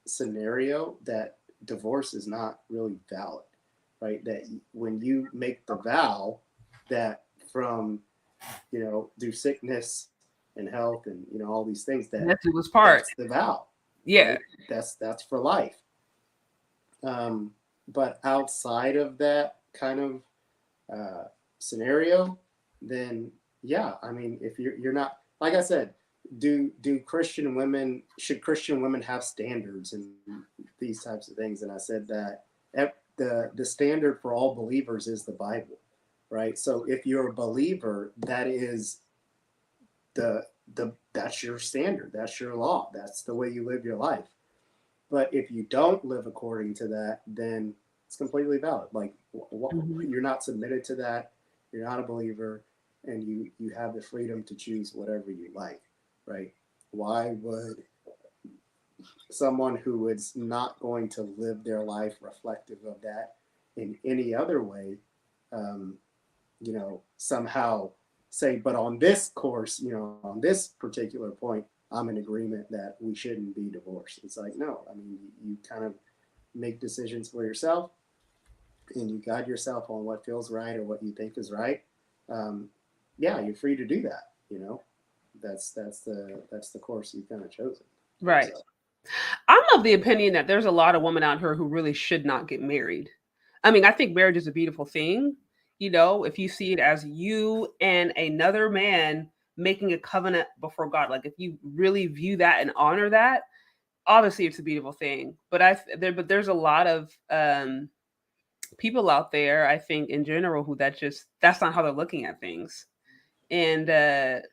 scenario, that divorce is not really valid, right? That when you make the vow that from, through sickness and health and all these things,
That's it was part.
that's the vow.
Yeah.
Right? That's for life. But outside of that kind of scenario, then yeah, I mean, if you're not, like I said, should Christian women have standards and these types of things? And I said that the standard for all believers is the Bible, right? So if you're a believer, that is that's your standard, that's your law, that's the way you live your life. But if you don't live according to that, then it's completely valid. Like you're not submitted to that, you're not a believer, and you have the freedom to choose whatever you like, right? Why would someone who is not going to live their life reflective of that in any other way, somehow say, but on this course, on this particular point, I'm in agreement that we shouldn't be divorced. It's like, no, I mean, you kind of make decisions for yourself and you guide yourself on what feels right or what you think is right. Yeah, you're free to do that. That's the course you've kind of chosen.
Right. So. I'm of the opinion that there's a lot of women out here who really should not get married. I mean, I think marriage is a beautiful thing. If you see it as you and another man making a covenant before God, like if you really view that and honor that, obviously it's a beautiful thing. But there's a lot of people out there, I think in general, who that's not how they're looking at things. And I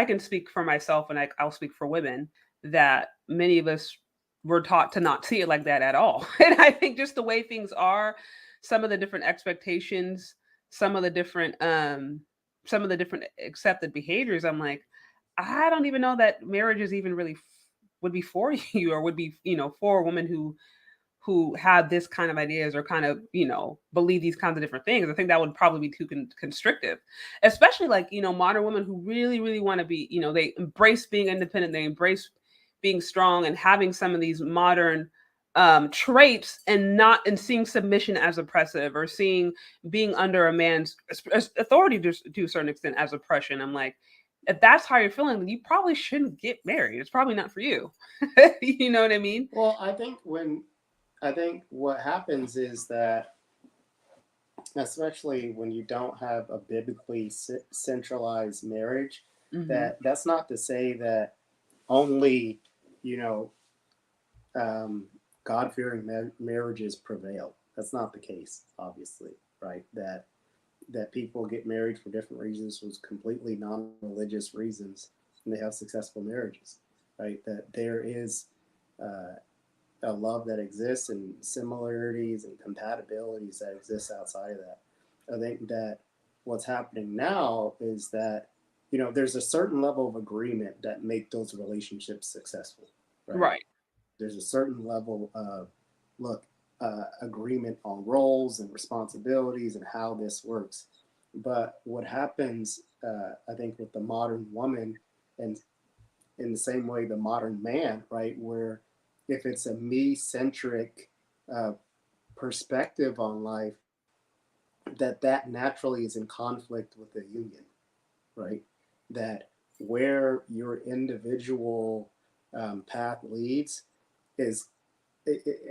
can speak for myself, and I'll speak for women, that many of us were taught to not see it like that at all. And I think just the way things are, some of the different expectations, some of the different accepted behaviors, I'm like, I don't even know that marriage is even really would be for you, or would be, for a woman who had this kind of ideas, or kind of, believe these kinds of different things. I think that would probably be too constrictive, especially like, modern women who really, really want to be, they embrace being independent. They embrace being strong and having some of these modern traits, and seeing submission as oppressive, or seeing being under a man's authority to a certain extent as oppression. I'm like, if that's how you're feeling, then you probably shouldn't get married. It's probably not for you. You know what I mean?
Well, I think what happens is that, especially when you don't have a biblically centralized marriage, that's not to say that only, God-fearing marriages prevail. That's not the case, obviously, right? That people get married for different reasons, was completely non-religious reasons, and they have successful marriages, right? That there is a love that exists, and similarities and compatibilities that exist outside of that. I think that what's happening now is that, there's a certain level of agreement that make those relationships successful, right?
Right.
There's a certain level of agreement on roles and responsibilities and how this works. But what happens, I think, with the modern woman, and in the same way the modern man, right, where if it's a me-centric perspective on life, that naturally is in conflict with the union, right? That where your individual path leads is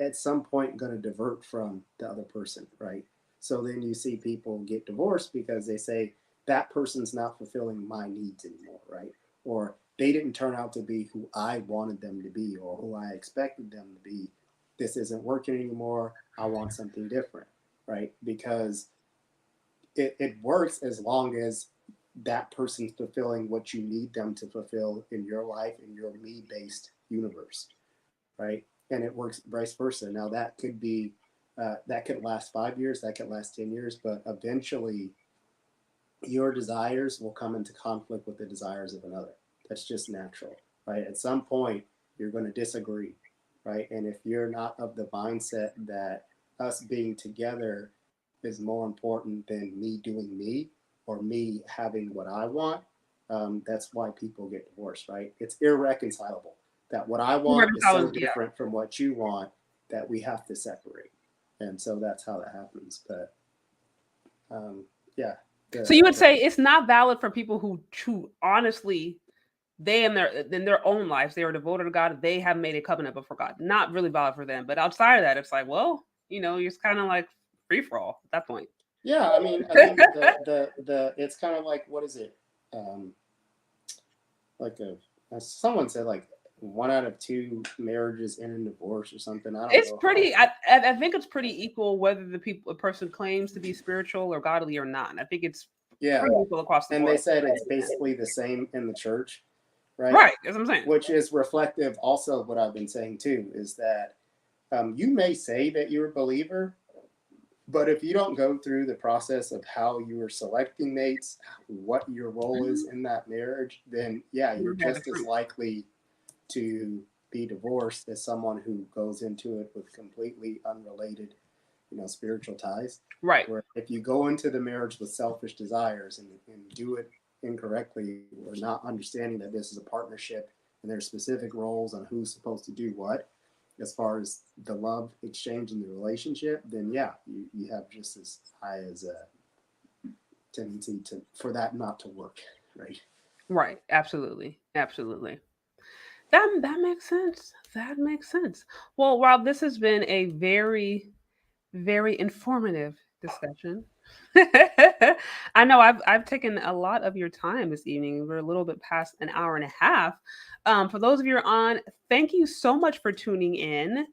at some point going to divert from the other person, right? So then you see people get divorced because they say that person's not fulfilling my needs anymore, right? Or they didn't turn out to be who I wanted them to be or who I expected them to be. This isn't working anymore. I want something different, right? Because it works as long as that person's fulfilling what you need them to fulfill in your life, in your me-based universe, right? And it works vice versa. Now that could be, that could last 5 years, that could last 10 years, but eventually your desires will come into conflict with the desires of another. That's just natural, right? At some point, you're going to disagree, right? And if you're not of the mindset that us being together is more important than me doing me or me having what I want, that's why people get divorced, right? It's irreconcilable that what I want is so different from what you want that we have to separate. And so that's how that happens. But yeah.
So you would say it's not valid for people who honestly, they in their own lives, they are devoted to God. They have made a covenant before God. Not really valid for them. But outside of that, it's like, well, it's kind of like free for all at that point.
Yeah, I mean the it's kind of like, what is it? Like someone said, like 1 out of 2 marriages end in divorce or something. I don't know.
It's pretty. I think it's pretty equal whether a person claims to be spiritual or godly or not. I think it's pretty equal across the board.
And they said it's basically the same in the church, right?
Right, that's what I'm saying.
Which is reflective also of what I've been saying too, is that you may say that you're a believer, but if you don't go through the process of how you are selecting mates, what your role is in that marriage, then you're just as likely to be divorced as someone who goes into it with completely unrelated, spiritual ties.
Right.
Where if you go into the marriage with selfish desires and do it incorrectly or not understanding that this is a partnership and there's specific roles on who's supposed to do what, as far as the love exchange in the relationship, then you have just as high as a tendency for that not to work, right?
Right. Absolutely. That makes sense. That makes sense. Well, Rob, this has been a very, very informative discussion. I know I've taken a lot of your time this evening. We're a little bit past an hour and a half. For those of you who are on, thank you so much for tuning in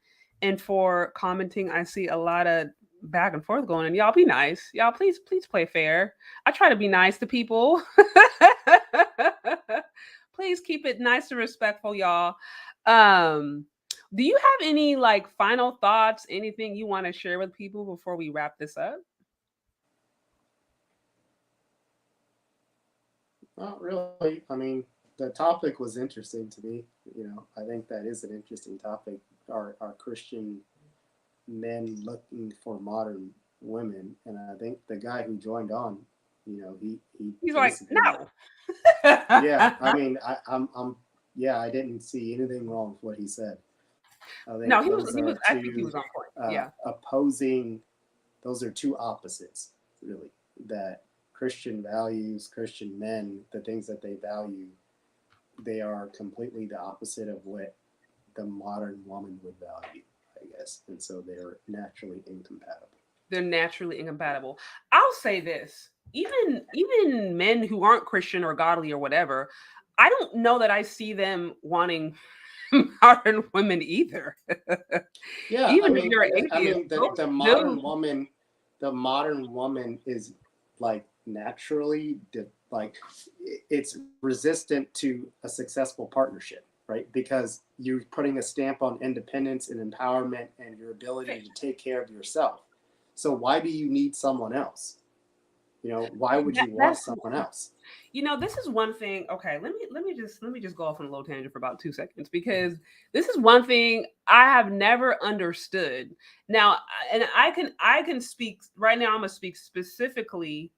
and for commenting. I see a lot of back and forth going on. Y'all be nice. Y'all please play fair. I try to be nice to people. Please keep it nice and respectful, y'all. Do you have any final thoughts, anything you want to share with people before we wrap this up?
Not really. I mean, the topic was interesting to me. I think that is an interesting topic. Are Christian men looking for modern women? And I think the guy who joined on,
he's like, no.
Yeah, I mean, I didn't see anything wrong with what he said. I think
no, he was on point.
Opposing, those are two opposites, really. That Christian values, Christian men, the things that they value, they are completely the opposite of what the modern woman would value, I guess. And so they're naturally incompatible.
I'll say this. Even men who aren't Christian or godly or whatever, I don't know that I see them wanting modern women either.
Yeah,
even if you're an atheist.
I mean, the modern woman is like naturally it's resistant to a successful partnership, right? Because you're putting a stamp on independence and empowerment and your ability to take care of yourself. So why do you need someone else? Why would you want someone else?
This is one thing. Okay, let me just go off on a little tangent for about 2 seconds, because this is one thing I have never understood. Now, and I can speak right now. I'm gonna speak specifically.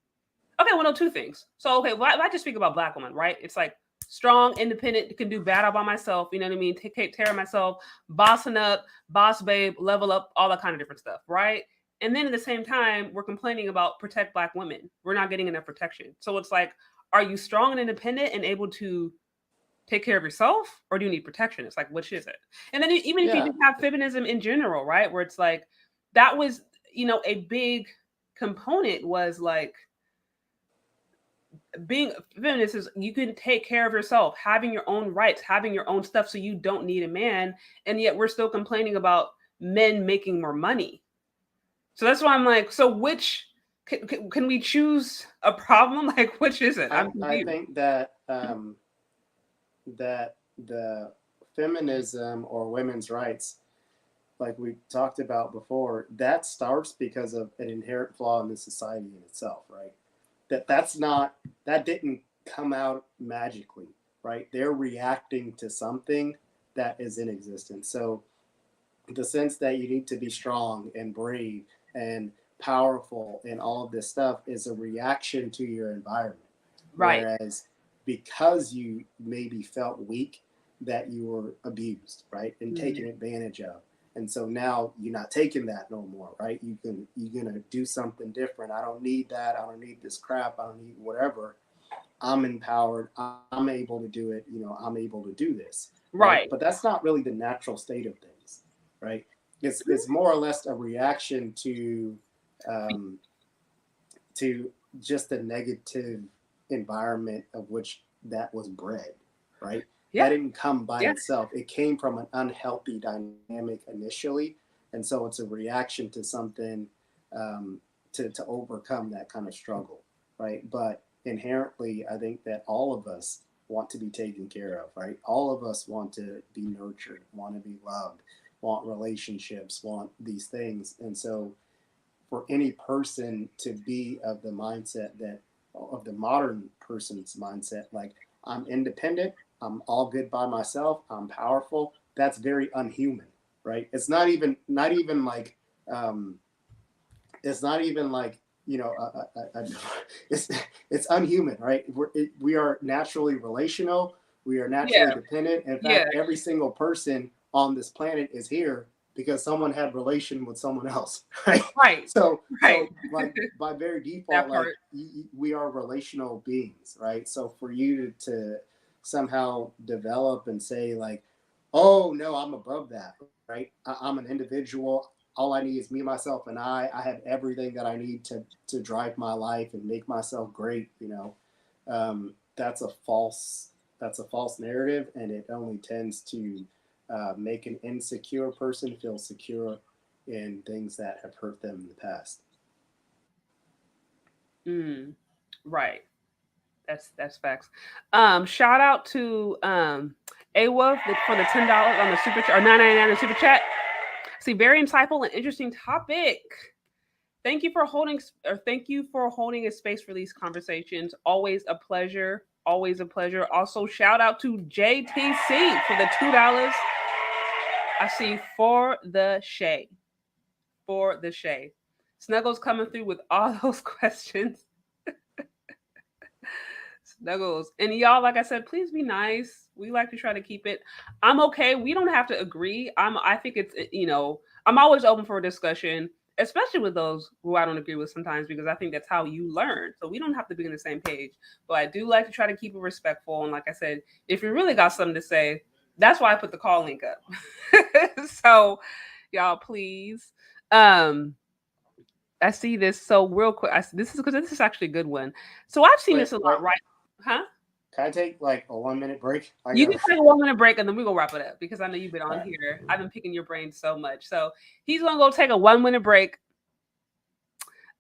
Okay, well, no, 2 things. So, okay, well, I just speak about Black women, right? It's like strong, independent, can do bad all by myself. You know what I mean? Take care of myself, bossing up, boss babe, level up, all that kind of different stuff, right? And then at the same time, we're complaining about protect Black women. We're not getting enough protection. So it's like, are you strong and independent and able to take care of yourself, or do you need protection? It's like, which is it? And then even if you just have feminism in general, right? Where it's like, that was, a big component was like being a feminist is you can take care of yourself, having your own rights, having your own stuff, so you don't need a man. And yet we're still complaining about men making more money. So that's why I'm like, so which can we choose a problem? Like, which is it?
I think that that the feminism or women's rights, like we talked about before, that starts because of an inherent flaw in the society in itself, right? That didn't come out magically, right? They're reacting to something that is in existence. So the sense that you need to be strong and brave and powerful and all of this stuff is a reaction to your environment.
Right.
Whereas because you maybe felt weak, that you were abused, right? And taken advantage of. And so now you're not taking that no more, right? You're gonna do something different. I don't need that. I don't need this crap. I don't need whatever. I'm empowered. I'm able to do it. I'm able to do this.
Right.
But that's not really the natural state of things, right? It's more or less a reaction to just the negative environment of which that was bred, right?
Yeah.
That didn't come by itself. It came from an unhealthy dynamic initially. And so it's a reaction to something to overcome that kind of struggle, right? But inherently, I think that all of us want to be taken care of, right? All of us want to be nurtured, want to be loved, want relationships, want these things. And so for any person to be of the mindset of the modern person's mindset, like I'm independent, I'm all good by myself, I'm powerful, that's very unhuman, right? It's not even like it's unhuman, right? We are naturally relational, we are naturally dependent. In fact, every single person on this planet is here because someone had relation with someone else, right?
Right.
So like by very default, like we are relational beings, right? So for you to somehow develop and say like, oh no, I'm above that, right? I'm an individual. All I need is me, myself, and I have everything that I need to drive my life and make myself great. That's a false narrative, and it only tends to make an insecure person feel secure in things that have hurt them in the past.
Right. That's facts. Shout out to Awa for the $10 on the super chat, or $9.99 on the super chat. See, very insightful and interesting topic. Thank you for holding a space for these conversations. Always a pleasure. Always a pleasure. Also, shout out to JTC for the $2. I see for the shade. For the shade. Snuggles coming through with all those questions. Snuggles. And y'all, like I said, please be nice. We like to try to keep it. I'm okay. We don't have to agree. I think it's, I'm always open for a discussion, especially with those who I don't agree with sometimes, because I think that's how you learn. So we don't have to be on the same page. But I do like to try to keep it respectful. And like I said, if you really got something to say, that's why I put the call link up. So y'all, please. I see this. So real quick, this is actually a good one. So I've seen this a lot, right? Huh?
Can I take like a 1 minute break?
You can take a 1 minute break and then we're going to wrap it up because I know you've been on here. I've been picking your brain so much. So he's going to go take a 1 minute break.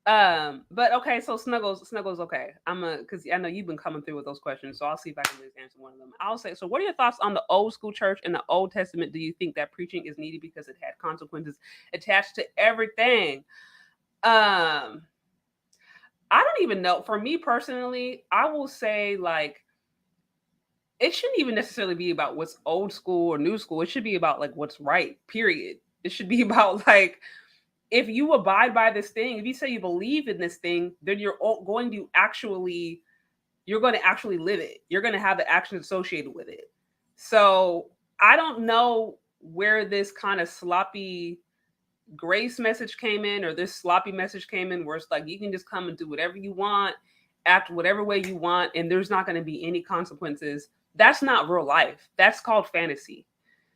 But okay, so Snuggles, okay. Because I know you've been coming through with those questions, so I'll see if I can at least answer one of them. I'll say, so what are your thoughts on the old school church and the Old Testament? Do you think that preaching is needed because it had consequences attached to everything? I don't even know. For me personally, I will say like it shouldn't even necessarily be about what's old school or new school. It should be about like what's right, period. It should be about like if you abide by this thing, if you say you believe in this thing, then you're going to actually live it. You're going to have the actions associated with it. So I don't know where this kind of sloppy grace message came in, or this sloppy message came in where it's like you can just come and do whatever you want, act whatever way you want, and there's not going to be any consequences. That's not real life. That's called fantasy.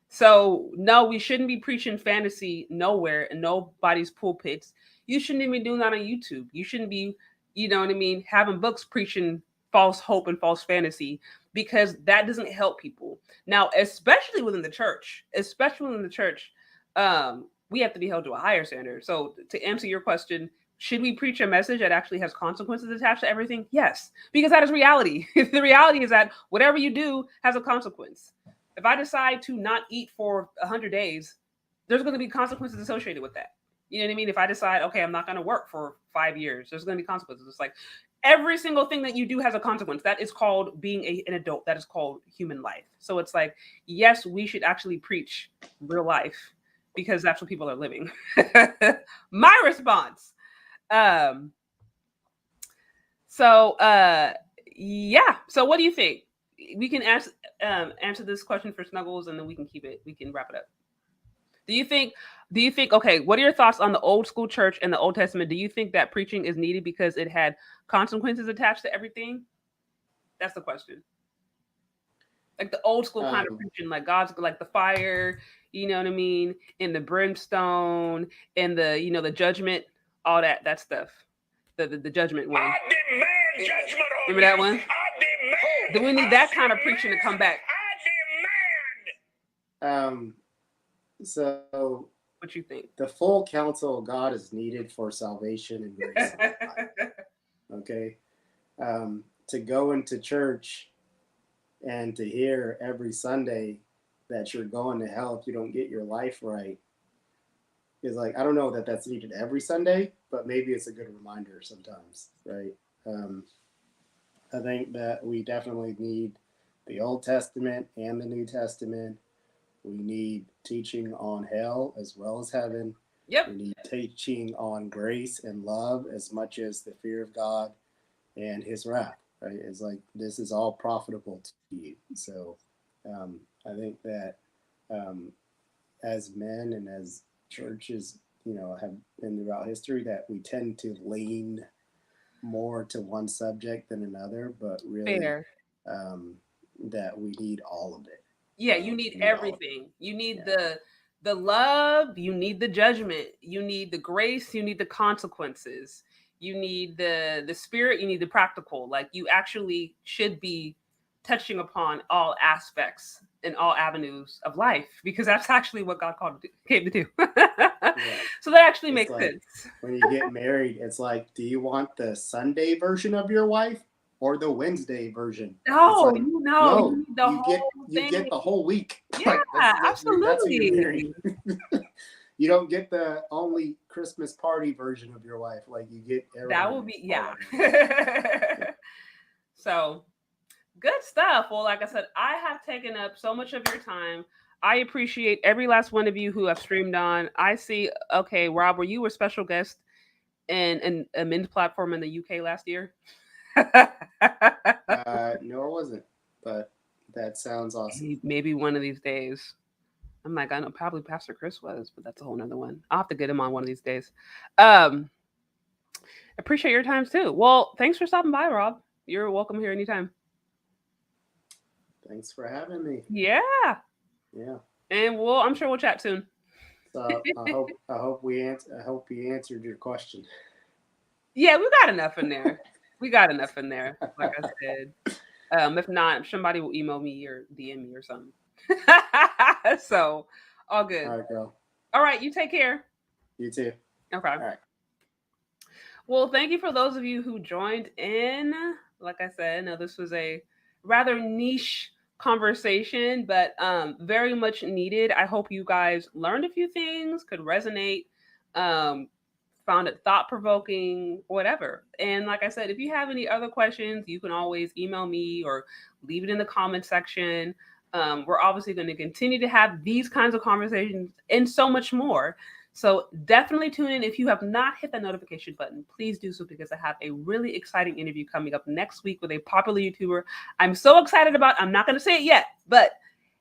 So no, we shouldn't be preaching fantasy nowhere in nobody's pulpits. You shouldn't even be doing that on YouTube. You shouldn't be, you know what I mean, having books preaching false hope and false fantasy, because that doesn't help people. Now, especially within the church, we have to be held to a higher standard. So to answer your question, should we preach a message that actually has consequences attached to everything? Yes, because that is reality. The reality is that whatever you do has a consequence. If I decide to not eat for 100 days, there's going to be consequences associated with that. You know what I mean? If I decide, okay, I'm not going to work for 5 years, there's going to be consequences. It's like every single thing that you do has a consequence. That is called being an adult. That is called human life. So it's like, yes, we should actually preach real life because that's what people are living. My response. Yeah. So what do you think? We can answer this question for Snuggles, and then we can wrap it up. Do you think, okay, what are your thoughts on the old school church and the Old Testament? Do you think that preaching is needed because it had consequences attached to everything? That's the question. Like the old school kind of preaching, like God's like the fire, you know what I mean? And the brimstone and the judgment, all that stuff. The judgment one.
I demand judgment on
Remember that one?
I demand.
Do we need that kind of preaching to come back?
I demand.
So
what you think?
The full counsel of God is needed for salvation and grace. Okay. To go into church and to hear every Sunday that you're going to hell if you don't get your life right is like, I don't know that that's needed every Sunday, but maybe it's a good reminder sometimes, right? I think that we definitely need the Old Testament and the New Testament. We need teaching on hell as well as heaven.
Yep.
We need teaching on grace and love as much as the fear of God and his wrath, right? It's like, this is all profitable to you. So I think that as men and as churches, have been throughout history, that we tend to lean more to one subject than another, but really that we need all of it.
Yeah, you need everything. You need the love, you need the judgment, you need the grace, you need the consequences, you need the spirit, you need the practical. Like, you actually should be touching upon all aspects and all avenues of life, because that's actually what God came to do. So that actually makes sense.
When you get married, it's like, do you want the Sunday version of your wife or the Wednesday version?
No,
like,
you
get the whole week.
Yeah, absolutely.
You don't get the only Christmas party version of your wife. Like, you get everything.
That would be So good stuff. Well, like I said, I have taken up so much of your time. I appreciate every last one of you who have streamed on. I see. Okay, Rob, were you a special guest in a men's platform in the UK last year?
No, it wasn't. But that sounds awesome.
Maybe one of these days. I'm like, I know probably Pastor Chris was, but that's a whole nother one. I'll have to get him on one of these days. Appreciate your time too. Well, thanks for stopping by, Rob. You're welcome here anytime.
Thanks for having me.
Yeah. And I'm sure we'll chat soon.
So I hope you answered your question.
Yeah, we got enough in there. Like I said. If not, somebody will email me or DM me or something. So, all good.
All right, girl.
All right, you take care.
You too.
Okay.
All right.
Well, thank you for those of you who joined in. Like I said, now this was a rather niche conversation, but very much needed. I hope you guys learned a few things, could resonate, found it thought-provoking, whatever. And like I said, if you have any other questions, you can always email me or leave it in the comment section. We're obviously going to continue to have these kinds of conversations and so much more. So definitely tune in. If you have not hit the notification button, please do so, because I have a really exciting interview coming up next week with a popular YouTuber I'm so excited about. I'm not going to say it yet, but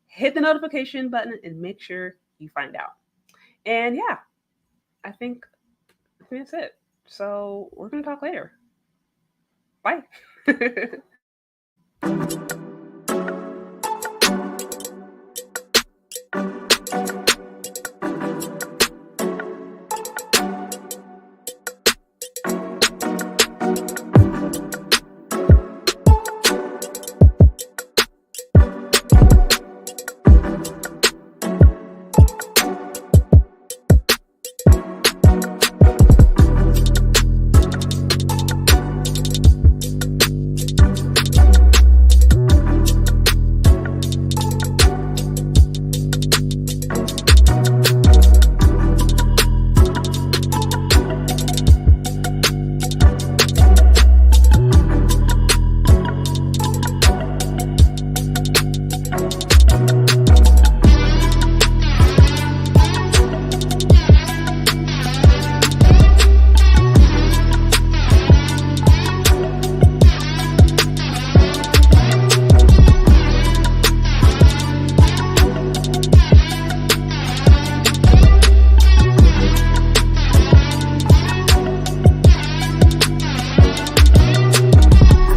hit the notification button and make sure you find out. And yeah, I think that's it. So we're going to talk later. Bye.